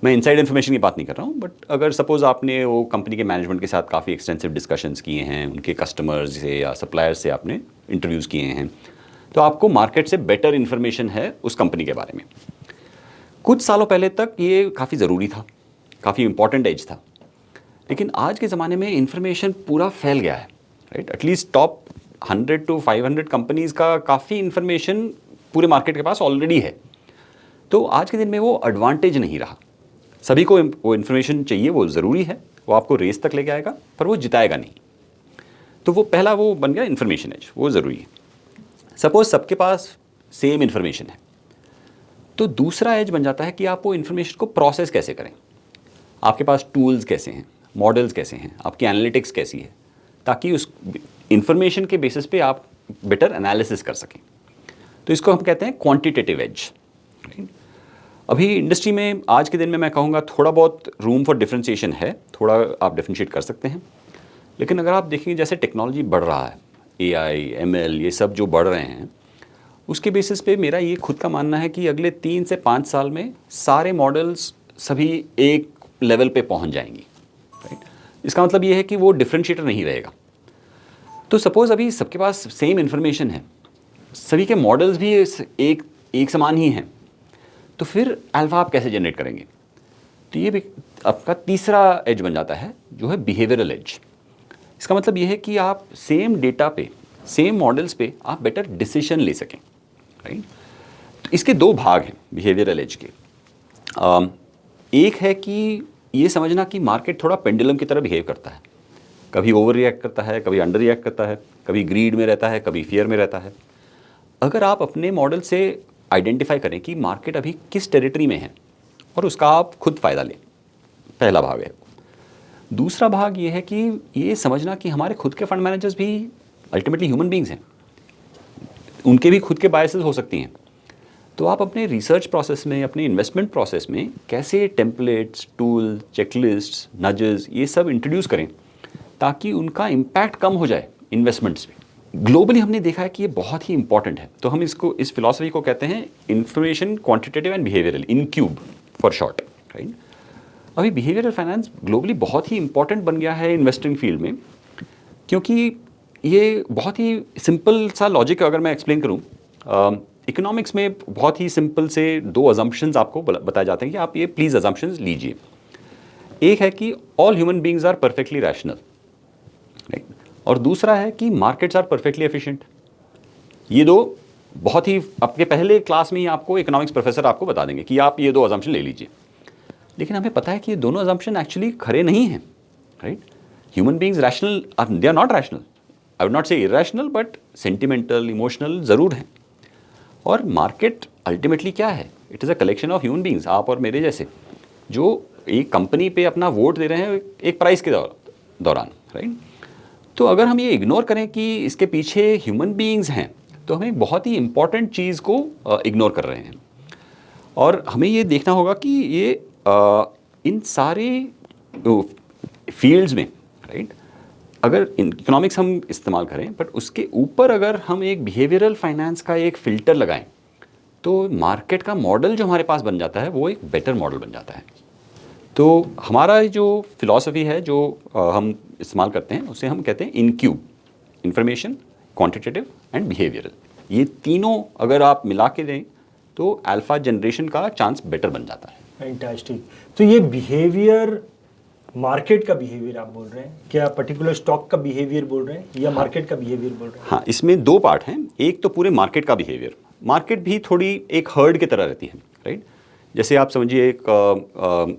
मैं इनसाइड इन्फॉर्मेशन की बात नहीं कर रहा हूँ, बट अगर सपोज़ आपने वो कंपनी के मैनेजमेंट के साथ काफ़ी एक्सटेंसिव डिस्कशंस किए हैं, उनके कस्टमर्स से या सप्लायर्स से आपने इंटरव्यूज़ किए हैं, तो आपको मार्केट से बेटर इन्फॉर्मेशन है उस कंपनी के बारे में। कुछ सालों पहले तक ये काफ़ी ज़रूरी था, काफ़ी इंपॉर्टेंट एज था, लेकिन आज के ज़माने में इन्फॉर्मेशन पूरा फैल गया है, right? At least top 100 to 500 companies का काफ़ी इन्फॉर्मेशन पूरे मार्केट के पास ऑलरेडी है। तो आज के दिन में वो एडवांटेज नहीं रहा। सभी को वो इन्फॉर्मेशन चाहिए, वो ज़रूरी है, वो आपको रेस तक लेके आएगा, पर वो जिताएगा नहीं। तो वो पहला वो बन गया इन्फॉर्मेशन एज, वो ज़रूरी है। सपोज सबके पास सेम इन्फॉर्मेशन है, तो दूसरा एज बन जाता है कि आप वो इन्फॉर्मेशन को प्रोसेस कैसे करें। आपके पास टूल्स कैसे हैं, मॉडल्स कैसे हैं, आपकी एनालिटिक्स कैसी है, ताकि उस इन्फॉर्मेशन के बेसिस पे आप बेटर एनालिसिस कर सकें। तो इसको हम कहते हैं क्वांटिटेटिव एज। अभी इंडस्ट्री में आज के दिन में मैं कहूँगा थोड़ा बहुत रूम फॉर डिफरेंशिएशन है, थोड़ा आप डिफरेंशिएट कर सकते हैं। लेकिन अगर आप देखेंगे जैसे टेक्नोलॉजी बढ़ रहा है, AI, ML ये सब जो बढ़ रहे हैं, उसके बेसिस पे मेरा ये खुद का मानना है कि अगले 3 से 5 साल में सारे मॉडल्स सभी एक लेवल पे पहुंच जाएंगी, राइट? इसका मतलब ये है कि वो डिफरेंशिएटर नहीं रहेगा। तो सपोज़ अभी सबके पास सेम इन्फॉर्मेशन है, सभी के मॉडल्स भी एक समान ही हैं, तो फिर अल्फा आप कैसे जनरेट करेंगे? तो ये भी आपका तीसरा एज बन जाता है, जो है बिहेवियरल एज। इसका मतलब ये है कि आप सेम डेटा पे, सेम मॉडल्स पे आप बेटर डिसीजन ले सकें, राइट? तो इसके 2 भाग हैं बिहेवियरल एज के। एक है कि ये समझना कि मार्केट थोड़ा पेंडुलम की तरह बिहेव करता है, कभी ओवर रिएक्ट करता है, कभी अंडर रिएक्ट करता है, कभी ग्रीड में रहता है, कभी फियर में रहता है। अगर आप अपने मॉडल से आइडेंटिफाई करें कि मार्केट अभी किस टेरिटरी में है और उसका आप खुद फ़ायदा लें, पहला भाग है। दूसरा भाग ये है कि ये समझना कि हमारे खुद के फंड मैनेजर्स भी अल्टीमेटली ह्यूमन बींग्स हैं, उनके भी खुद के बायसेस हो सकती हैं। तो आप अपने रिसर्च प्रोसेस में, अपने इन्वेस्टमेंट प्रोसेस में कैसे टेम्पलेट्स, टूल, चेकलिस्ट्स, नजेस ये सब इंट्रोड्यूस करें ताकि उनका इम्पैक्ट कम हो जाए इन्वेस्टमेंट्स पे। ग्लोबली हमने देखा है कि ये बहुत ही इंपॉर्टेंट है। तो हम इसको, इस फिलॉसफी को कहते हैं information quantitative and behavioural, Incube for short, right. अभी बिहेवियरल फाइनेंस ग्लोबली बहुत ही इंपॉर्टेंट बन गया है इन्वेस्टिंग फील्ड में, क्योंकि ये बहुत ही सिंपल सा लॉजिक अगर मैं एक्सप्लेन करूँ, इकोनॉमिक्स में बहुत ही सिंपल से दो अजम्पशंस आपको बताए जाते हैं कि आप ये प्लीज़ अजम्पशंस लीजिए। एक है कि all human beings are perfectly rational, right, और दूसरा है कि मार्केट्स आर परफेक्टली एफिशिएंट। ये दो बहुत ही, आपके पहले क्लास में ही आपको इकोनॉमिक्स प्रोफेसर आपको बता देंगे कि आप ये दो अजम्पशन ले लीजिए। लेकिन हमें पता है कि ये दोनों अजम्पशन एक्चुअली खरे नहीं हैं, राइट। Human beings rational, they are not rational, I would not say irrational, but sentimental, emotional ज़रूर हैं। और मार्केट अल्टीमेटली क्या है? It is a collection of human beings, आप और मेरे जैसे, जो एक कंपनी पे अपना वोट दे रहे हैं एक प्राइस के दौरान, राइट। तो अगर हम ये इग्नोर करें कि इसके पीछे ह्यूमन बीइंग्स हैं, तो हम एक बहुत ही इंपॉर्टेंट चीज़ को इग्नोर कर रहे हैं। और हमें ये देखना होगा कि ये इन सारे फील्ड्स में, राइट, अगर इकोनॉमिक्स हम इस्तेमाल करें, बट उसके ऊपर अगर हम एक बिहेवियरल फाइनेंस का एक फ़िल्टर लगाएं, तो मार्केट का मॉडल जो हमारे पास बन जाता है वो एक बेटर मॉडल बन जाता है। तो हमारा जो फिलॉसफी है, जो हम इस्तेमाल करते हैं, उसे हम कहते हैं इनक्यूब, इंफॉर्मेशन, क्वांटिटेटिव एंड बिहेवियरल। ये तीनों अगर आप मिला के दें तो अल्फा जनरेशन का चांस बेटर बन जाता है।
फैंटास्टिक। तो ये बिहेवियर, मार्केट का बिहेवियर आप बोल रहे हैं, क्या पर्टिकुलर स्टॉक का बिहेवियर बोल रहे हैं या मार्केट का बिहेवियर बोल रहे हैं?
हाँ, इसमें दो पार्ट हैं। एक तो पूरे मार्केट का बिहेवियर, मार्केट भी थोड़ी एक हर्ड की तरह रहती है, राइट। जैसे आप समझिए एक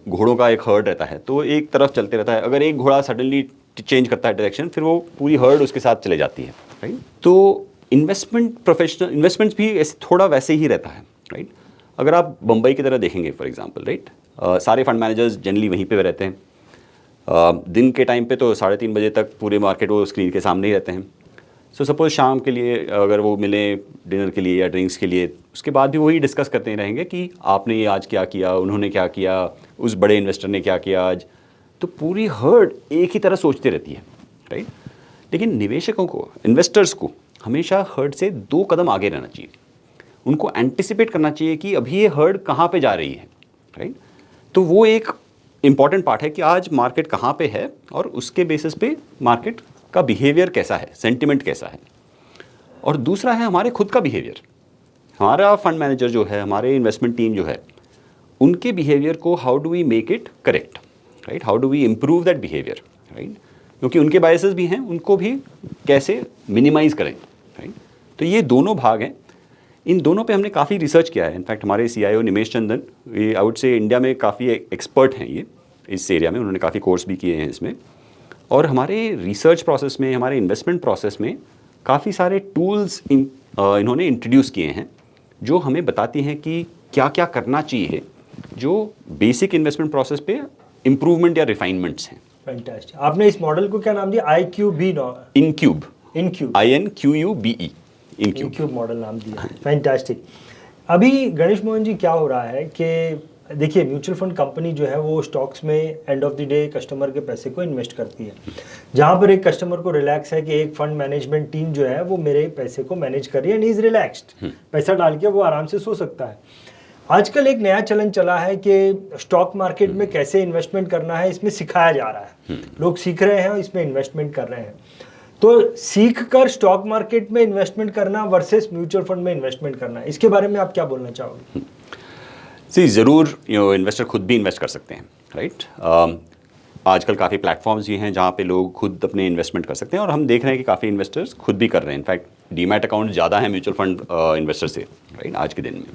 घोड़ों का एक हर्ड रहता है, तो एक तरफ चलते रहता है। अगर एक घोड़ा सडनली चेंज करता है डायरेक्शन, फिर वो पूरी हर्ड उसके साथ चले जाती है, राइट। तो इन्वेस्टमेंट्स भी ऐसे थोड़ा वैसे ही रहता है, राइट। अगर आप बम्बई की तरह देखेंगे फॉर एग्जांपल, राइट, सारे फंड मैनेजर्स जनरली वहीं पे रहते हैं। दिन के टाइम पे तो 3:30 बजे तक पूरे मार्केट वो स्क्रीन के सामने ही रहते हैं। सो सपोज शाम के लिए अगर वो मिले डिनर के लिए या ड्रिंक्स के लिए, उसके बाद भी वही डिस्कस करते रहेंगे कि आपने ये आज क्या किया, उन्होंने क्या किया, उस बड़े इन्वेस्टर ने क्या किया आज। तो पूरी हर्ड एक ही तरह सोचती रहती है, राइट। लेकिन निवेशकों को, इन्वेस्टर्स को हमेशा हर्ड से 2 कदम आगे रहना चाहिए। उनको एंटिसिपेट करना चाहिए कि अभी ये हर्ड कहाँ पे जा रही है, राइट। तो वो एक इम्पॉर्टेंट पार्ट है कि आज मार्केट कहाँ पे है और उसके बेसिस पे मार्केट का बिहेवियर कैसा है, सेंटिमेंट कैसा है। और दूसरा है हमारे खुद का बिहेवियर। हमारा फंड मैनेजर जो है, हमारे इन्वेस्टमेंट टीम जो है, उनके बिहेवियर को how do we make it correct, right, how do we improve that behaviour, right. क्योंकि उनके बायसेस भी हैं, उनको भी कैसे मिनिमाइज करें, राइट। तो ये दोनों भाग हैं। इन दोनों पे हमने काफ़ी रिसर्च किया है। इनफैक्ट हमारे CIO निमेश चंदन, ये आई वुड से इंडिया में काफ़ी एक्सपर्ट हैं ये इस एरिया में, उन्होंने काफ़ी कोर्स भी किए हैं इसमें। और हमारे रिसर्च प्रोसेस में, हमारे इन्वेस्टमेंट प्रोसेस में काफ़ी सारे टूल्स इन्होंने इंट्रोड्यूस किए हैं जो हमें बताती हैं कि क्या क्या करना चाहिए, जो बेसिक इन्वेस्टमेंट प्रोसेस पे इम्प्रूवमेंट या रिफाइनमेंट्स हैं।
फैंटास्टिक। आपने इस मॉडल को क्या नाम दिया? IQB?
इनक्यूब,
इनक्यूब,
INQUBE, इनक्यूब,
इनक्यूब मॉडल नाम दिया। फैंटास्टिक। अभी गणेश मोहन जी क्या हो रहा है कि देखिए, म्यूचुअल फंड कंपनी जो है वो स्टॉक्स में end of the day customer के पैसे को इन्वेस्ट करती है, जहाँ पर एक कस्टमर को रिलैक्स है कि एक फंड मैनेजमेंट टीम जो है वो मेरे पैसे को मैनेज कर रही है, एंड इज रिलैक्स्ड, पैसा डाल के वो आराम से सो सकता है। आजकल एक नया चलन चला है कि स्टॉक मार्केट में कैसे इन्वेस्टमेंट करना है, इसमें सिखाया जा रहा है, लोग सीख रहे हैं और इसमें इन्वेस्टमेंट कर रहे हैं। तो सीख कर स्टॉक मार्केट में इन्वेस्टमेंट करना वर्सेस म्यूचुअल फंड में इन्वेस्टमेंट करना, इसके बारे में आप क्या बोलना चाहोगे?
जी, ज़रूर इन्वेस्टर खुद भी इन्वेस्ट कर सकते हैं, राइट। आजकल काफ़ी प्लेटफॉर्म्स भी हैं जहाँ पे लोग खुद अपने इन्वेस्टमेंट कर सकते हैं, और हम देख रहे हैं कि काफ़ी इन्वेस्टर्स खुद भी कर रहे हैं। इनफैक्ट डीमैट अकाउंट ज़्यादा है म्यूचुअल फंड इन्वेस्टर से, राइट, आज के दिन में।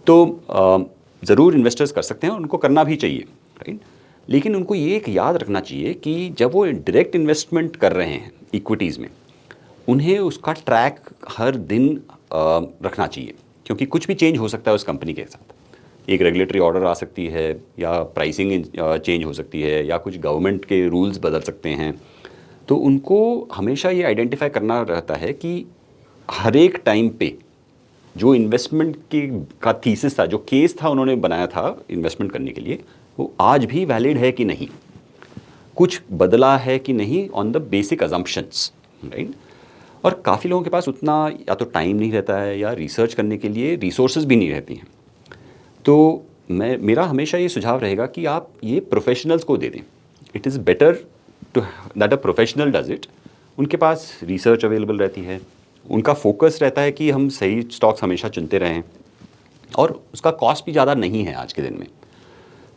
तो ज़रूर इन्वेस्टर्स कर सकते हैं, उनको करना भी चाहिए, राइट। लेकिन उनको ये एक याद रखना चाहिए कि जब वो डायरेक्ट इन्वेस्टमेंट कर रहे हैं इक्विटीज़ में, उन्हें उसका ट्रैक हर दिन रखना चाहिए, क्योंकि कुछ भी चेंज हो सकता है उस कंपनी के साथ। एक रेगुलेटरी ऑर्डर आ सकती है, या प्राइसिंग चेंज हो सकती है, या कुछ गवर्नमेंट के रूल्स बदल सकते हैं। तो उनको हमेशा ये आइडेंटिफाई करना रहता है कि हर एक टाइम पे जो इन्वेस्टमेंट का थीसिस था, जो केस था उन्होंने बनाया था इन्वेस्टमेंट करने के लिए, वो आज भी वैलिड है कि नहीं, कुछ बदला है कि नहीं on the basic assumptions, right. और काफ़ी लोगों के पास उतना या तो टाइम नहीं रहता है या रिसर्च करने के लिए रिसोर्सेज भी नहीं रहती हैं। तो मेरा हमेशा ये सुझाव रहेगा कि आप ये प्रोफेशनल्स को दे दें। It is better to that a professional does it. उनके पास रिसर्च अवेलेबल रहती है, उनका फोकस रहता है कि हम सही स्टॉक्स हमेशा चुनते रहें, और उसका कॉस्ट भी ज़्यादा नहीं है आज के दिन में।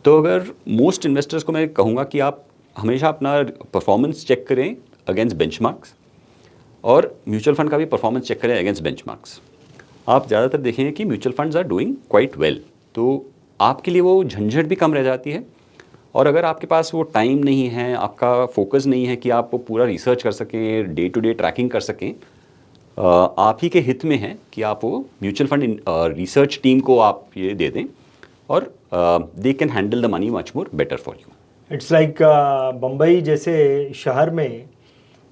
तो अगर मोस्ट इन्वेस्टर्स को मैं कहूँगा कि आप हमेशा अपना परफॉर्मेंस चेक करें अगेंस्ट बेंचमार्क्स, और म्यूचुअल फंड का भी परफॉर्मेंस चेक करें अगेंस्ट बेंचमार्क्स। आप ज़्यादातर देखेंगे कि mutual funds are doing quite well, तो आपके लिए वो झंझट भी कम रह जाती है। और अगर आपके पास वो टाइम नहीं है, आपका फोकस नहीं है कि आप वो पूरा रिसर्च कर सकें, डे टू डे ट्रैकिंग कर सकें, आप ही के हित में है कि आप वो म्यूचुअल फंड रिसर्च टीम को आप ये दे दें, और they can handle the money much more better for you.
It's like Bombay जैसे शहर में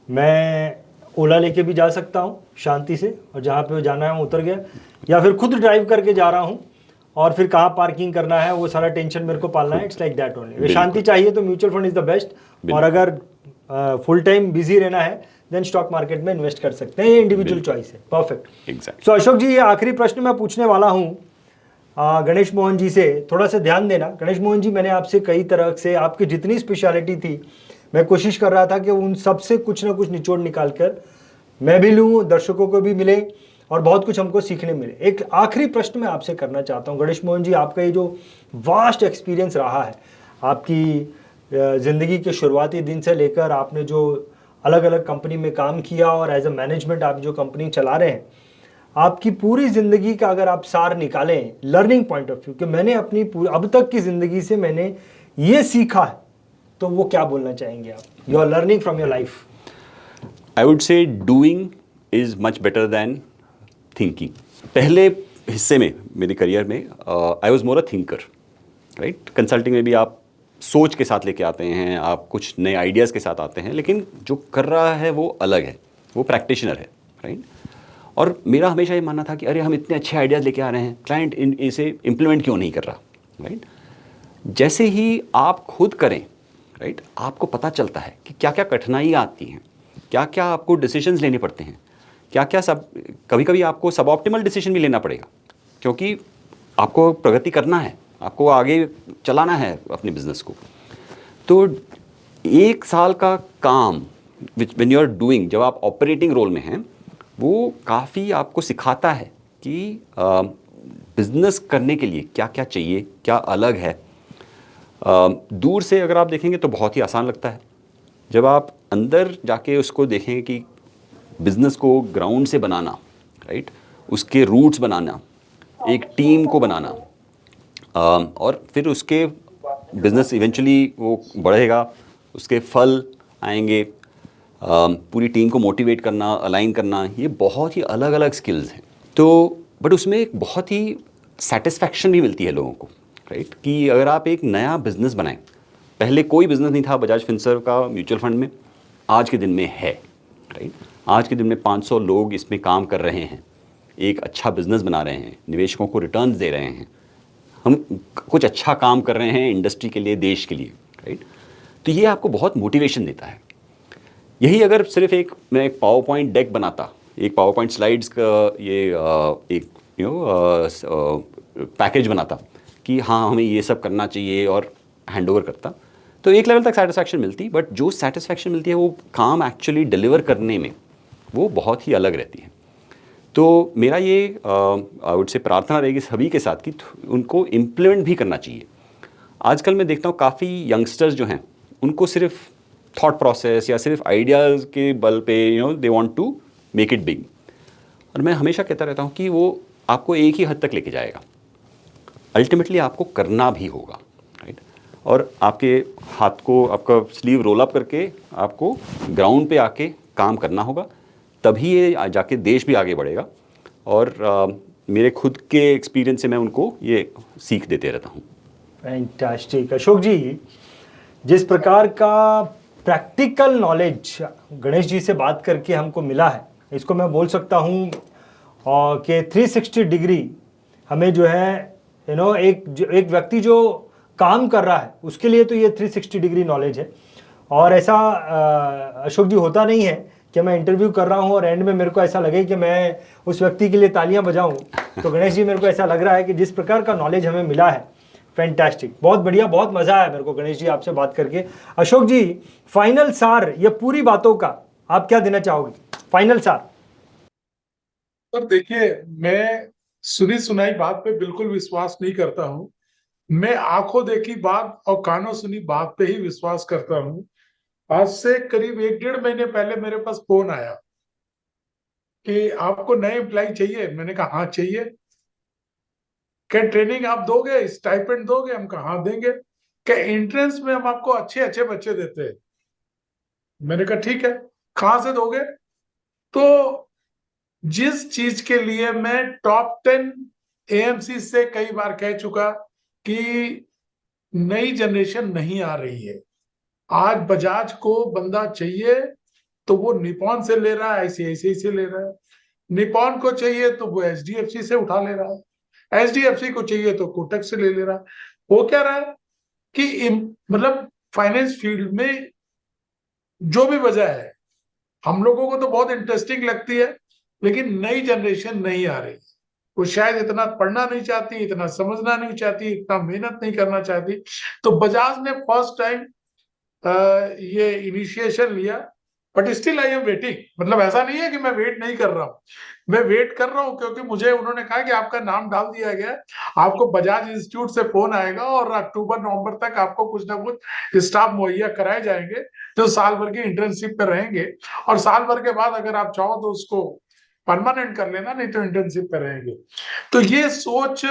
मैं ओला लेके भी जा सकता हूँ शांति से, और जहाँ पे जाना है उतर गया, या फिर खुद ड्राइव करके जा रहा हूँ और फिर कहाँ पार्किंग करना है वो सारा टेंशन मेरे को पालना है। It's like that only. शांति चाहिए तो mutual fund is the best, और अगर फुल टाइम बिजी रहना है देन स्टॉक मार्केट में इन्वेस्ट कर सकते हैं, ये इंडिविजुअल चॉइस है। Perfect,
exact.
So Ashok ji, ये आखिरी प्रश्न मैं पूछने वाला हूँ गणेश मोहन जी से, थोड़ा सा ध्यान देना। गणेश मोहन जी, मैंने आपसे कई तरह से आपकी जितनी स्पेशलिटी थी मैं कोशिश कर रहा था कि उन सब से कुछ ना कुछ निचोड़ निकाल कर मैं भी लूँ, दर्शकों को भी मिले, और बहुत कुछ हमको सीखने मिले। एक आखिरी प्रश्न मैं आपसे करना चाहता हूँ गणेश मोहन जी, आपका ये जो वास्ट एक्सपीरियंस रहा है, आपकी ज़िंदगी के शुरुआती दिन से लेकर आपने जो अलग अलग कंपनी में काम किया और एज अ मैनेजमेंट आप जो कंपनी चला रहे हैं, आपकी पूरी ज़िंदगी का अगर आप सार निकालें लर्निंग पॉइंट ऑफ व्यू कि मैंने अपनी अब तक की ज़िंदगी से मैंने ये सीखा है, तो वो क्या बोलना चाहेंगे आप? You are learning from your life.
I would say doing is much better than thinking. पहले हिस्से में मेरे करियर में I was more a thinker, right. Consulting में भी आप सोच के साथ लेके आते हैं, आप कुछ नए आइडियाज़ के साथ आते हैं, लेकिन जो कर रहा है वो अलग है, वो प्रैक्टिशनर है, राइट। और मेरा हमेशा ये मानना था कि अरे हम इतने अच्छे आइडियाज़ लेके आ रहे हैं, क्लाइंट इसे इम्प्लीमेंट क्यों नहीं कर रहा, राइट। जैसे ही आप खुद करें, राइट, आपको पता चलता है कि क्या क्या कठिनाइयाँ आती हैं, क्या क्या आपको डिसीजंस लेने पड़ते हैं, क्या क्या कभी कभी आपको सब ऑप्टिमल डिसीजन भी लेना पड़ेगा, क्योंकि आपको प्रगति करना है, आपको आगे चलाना है अपने बिजनेस को। तो एक साल का काम व्हेन यू आर डूइंग, जब आप ऑपरेटिंग रोल में हैं, वो काफ़ी आपको सिखाता है कि बिजनेस करने के लिए क्या क्या चाहिए, क्या अलग है। दूर से अगर आप देखेंगे तो बहुत ही आसान लगता है, जब आप अंदर जाके उसको देखें कि बिज़नेस को ग्राउंड से बनाना, राइट, उसके रूट्स बनाना, एक टीम को बनाना, और फिर उसके बिज़नेस इवेंचुअली वो बढ़ेगा, उसके फल आएंगे, पूरी टीम को मोटिवेट करना, अलाइन करना, ये बहुत ही अलग अलग स्किल्स हैं। तो बट उसमें एक बहुत ही सेटिस्फैक्शन भी मिलती है लोगों को, राइट, कि अगर आप एक नया बिज़नेस बनाएं, पहले कोई बिज़नेस नहीं था बजाज फिनसर्व का म्यूचुअल फंड में, आज के दिन में है, राइट। आज के दिन में 500 लोग इसमें काम कर रहे हैं, एक अच्छा बिज़नेस बना रहे हैं, निवेशकों को रिटर्न्स दे रहे हैं, हम कुछ अच्छा काम कर रहे हैं इंडस्ट्री के लिए, देश के लिए, राइट। तो ये आपको बहुत मोटिवेशन देता है। यही अगर सिर्फ मैं एक पावर पॉइंट डेक बनाता, एक पावर पॉइंट स्लाइड्स का ये एक पैकेज बनाता कि हाँ हमें ये सब करना चाहिए और हैंड ओवर करता, तो एक लेवल तक सेटिस्फैक्शन मिलती, बट जो सेटिस्फैक्शन मिलती है वो काम एक्चुअली डिलीवर करने में वो बहुत ही अलग रहती है। तो मेरा ये आई वुड से प्रार्थना रहेगी सभी के साथ कि उनको इम्प्लीमेंट भी करना चाहिए। आजकल मैं देखता हूँ काफ़ी यंगस्टर्स जो हैं उनको सिर्फ थॉट प्रोसेस या सिर्फ आइडियाज़ के बल पे they want to make it big, और मैं हमेशा कहता रहता हूँ कि वो आपको एक ही हद तक लेके जाएगा, अल्टीमेटली आपको करना भी होगा, राइट। और आपके हाथ को, आपका स्लीव रोल अप करके आपको ग्राउंड पे आके काम करना होगा, तभी ये जाके देश भी आगे बढ़ेगा। और मेरे खुद के एक्सपीरियंस से मैं उनको ये सीख देते रहता हूँ।
फैंटास्टिक अशोक जी, जिस प्रकार का प्रैक्टिकल नॉलेज गणेश जी से बात करके हमको मिला है, इसको मैं बोल सकता हूँ कि 360 डिग्री हमें जो है एक व्यक्ति जो काम कर रहा है उसके लिए तो ये 360 डिग्री नॉलेज है। और ऐसा अशोक जी होता नहीं है कि मैं इंटरव्यू कर रहा हूं और एंड में मेरे को ऐसा लगे कि मैं उस व्यक्ति के लिए तालियां बजाऊं। तो गणेश जी, मेरे को ऐसा लग रहा है कि जिस प्रकार का नॉलेज हमें मिला है, फैंटास्टिक, बहुत बढ़िया, बहुत मजा आया मेरे को गणेश जी आपसे बात करके। अशोक जी, फाइनल सार ये पूरी बातों का आप क्या देना चाहोगे, फाइनल सार?
सर देखिए, मैं सुनी सुनाई बात पे बिल्कुल विश्वास नहीं करता हूँ। मैं आंखों देखी बात और कानों सुनी बात पे ही विश्वास करता हूँ। आज से करीब 1-1.5 महीने पहले मेरे पास फोन आया कि आपको नए एम्प्लॉय चाहिए। मैंने कहा हाँ चाहिए। क्या ट्रेनिंग आप दोगे, स्टाइपेंड दोगे? हम कहा हाँ देंगे। क्या एंट्रेंस में हम आपको अच्छे अच्छे बच्चे देते हैं? मैंने कहा ठीक है। कहाँ से दोगे? तो जिस चीज के लिए मैं टॉप 10 एएमसी से कई बार कह चुका कि नई जनरेशन नहीं आ रही है, आज बजाज को बंदा चाहिए तो वो निपॉन से ले रहा है, आईसीआईसीआई से ले रहा है। निपॉन को चाहिए तो वो एचडीएफसी से उठा ले रहा है, एचडीएफसी को चाहिए तो कोटक से ले रहा है। वो क्या रहा है कि मतलब फाइनेंस फील्ड में जो भी वजह है, हम लोगों को तो बहुत इंटरेस्टिंग लगती है, लेकिन नई जनरेशन नहीं आ रही। वो शायद इतना पढ़ना नहीं चाहती, इतना समझना नहीं चाहती, इतना मेहनत नहीं करना चाहती। तो बजाज ने फर्स्ट टाइम ये इनिशिएशन लिया। But still I am waiting. मतलब ऐसा नहीं है कि मैं वेट नहीं कर रहा हूँ, मैं वेट कर रहा हूँ, क्योंकि मुझे उन्होंने कहा कि आपका नाम डाल दिया गया है, आपको बजाज इंस्टीट्यूट से फोन आएगा और अक्टूबर नवंबर तक आपको कुछ ना कुछ स्टाफ मुहैया कराए जाएंगे जो साल भर की इंटर्नशिप पे रहेंगे, और साल भर के बाद अगर आप चाहो तो उसको परमानेंट कर लेना, नहीं तो इंटर्नशिप पे रहेंगे। तो ये सोच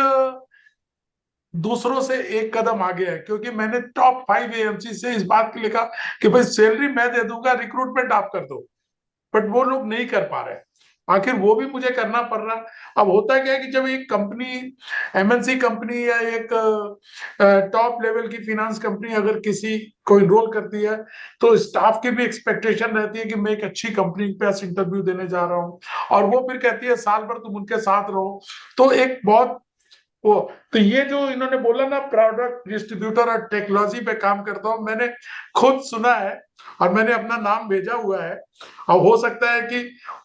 दूसरों से एक कदम आगे है, क्योंकि मैंने टॉप 5 एएमसी से इस बात के लिए कहा कि भाई सैलरी मैं दे दूंगा, रिक्रूटमेंट आप कर दो। बट वो लोग नहीं कर पा रहे, आखिर वो भी मुझे करना पड़ रहा। अब होता क्या है कि जब एक कंपनी, एमएनसी कंपनी या एक टॉप लेवल की फिनेंस कंपनी अगर किसी को इनरोल करती है, तो स्टाफ की भी एक्सपेक्टेशन रहती है कि मैं एक अच्छी कंपनी के पास इंटरव्यू देने जा रहा हूँ, और वो फिर कहती है साल भर तुम उनके साथ रहो। तो एक बहुत वो, तो ये जो इन्होंने बोला ना, प्रोडक्ट डिस्ट्रीब्यूटर और टेक्नोलॉजी पे काम करता हूँ, मैंने खुद सुना है और मैंने अपना नाम भेजा हुआ है। और हो सकता है कि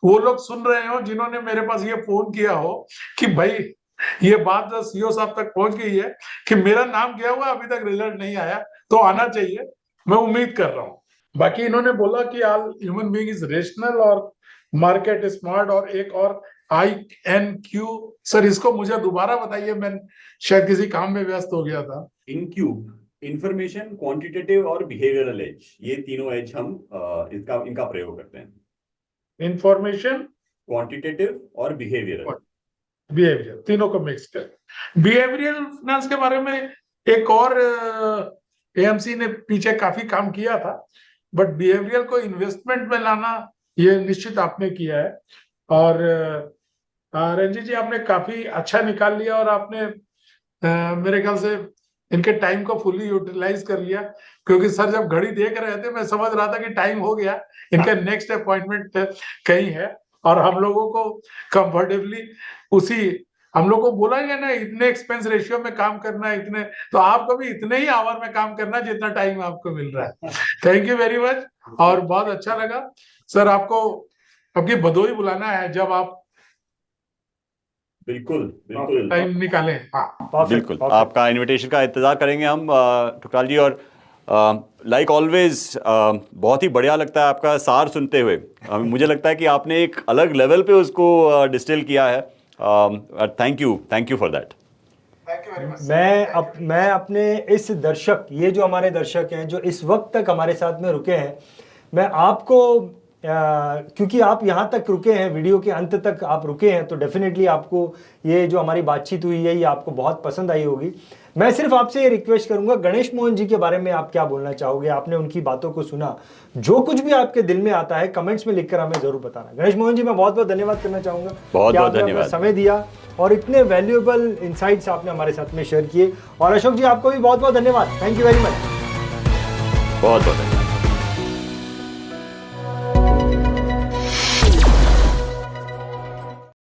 वो लोग सुन रहे हो जिन्होंने मेरे पास ये फोन किया हो कि भाई ये बात सीईओ साहब तक पहुंच गई है कि मेरा नाम गया हुआ, अभी तक रिजल्ट नहीं आया, तो आना चाहिए। मैं उम्मीद कर रहा हूँ। बाकी इन्होंने बोला कि all human being is rational और मार्केट स्मार्ट, और एक और INQ। सर इसको मुझे दोबारा बताइए, मैं शायद किसी काम में व्यस्त हो गया था।
इनक्यूब, इंफॉर्मेशन, क्वांटिटेटिव और बिहेवियरल एज, ये तीनों एज हम इनका प्रयोग करते हैं।
इंफॉर्मेशन,
क्वांटिटेटिव और बिहेवियरल,
बिहेवियर, तीनों को मिक्स कर। बिहेवियरल फाइनेंस के बारे में एक और एएमसी ने पीछे काफी काम किया था, बट बिहेवियर को इन्वेस्टमेंट में लाना ये निश्चित आपने किया है। और रंजीत जी, आपने काफी अच्छा निकाल लिया, और आपने मेरे ख्याल से इनके टाइम को फुली यूटिलाइज कर लिया, क्योंकि सर जब घड़ी देख रहे थे मैं समझ रहा था कि टाइम हो गया, इनका नेक्स्ट अपॉइंटमेंट कहीं है, और हम लोगों को कंफर्टेबली उसी, हम लोग को बोला गया ना इतने एक्सपेंस रेशियो में काम करना है, इतने, तो आपको भी इतने ही आवर में काम करना जितना टाइम आपको मिल रहा है। थैंक यू वेरी मच, और बहुत अच्छा लगा सर। आपको आपकी भदोई बुलाना है जब आप
बिल्कुल बिल्कुल
टाइम निकालें। हाँ
बिल्कुल, आपका इनविटेशन का इंतज़ार करेंगे हम ठुकराल जी। और लाइक ऑलवेज बहुत ही बढ़िया लगता है आपका सार सुनते हुए। मुझे लगता है कि आपने एक अलग लेवल पे उसको डिस्टिल किया है। Thank you for that.
मैं अपने इस दर्शक, ये जो हमारे दर्शक हैं जो इस वक्त तक हमारे साथ में रुके हैं, मैं आपको क्योंकि आप यहाँ तक रुके हैं, वीडियो के अंत तक आप रुके हैं, तो डेफिनेटली आपको ये जो हमारी बातचीत हुई है ये आपको बहुत पसंद आई होगी। मैं सिर्फ आपसे ये रिक्वेस्ट करूंगा, गणेश मोहन जी के बारे में आप क्या बोलना चाहोगे? आपने उनकी बातों को सुना, जो कुछ भी आपके दिल में आता है कमेंट्स में लिखकर हमें जरूर बताना। गणेश मोहन जी, मैं बहुत बहुत धन्यवाद करना चाहूंगा,
बहुत बहुत धन्यवाद,
समय दिया और इतने वैल्यूएबल इनसाइट्स आपने हमारे साथ में शेयर किए। और अशोक जी, आपको भी बहुत बहुत धन्यवाद। Thank you very much.
बहुत बहुत धन्यवाद।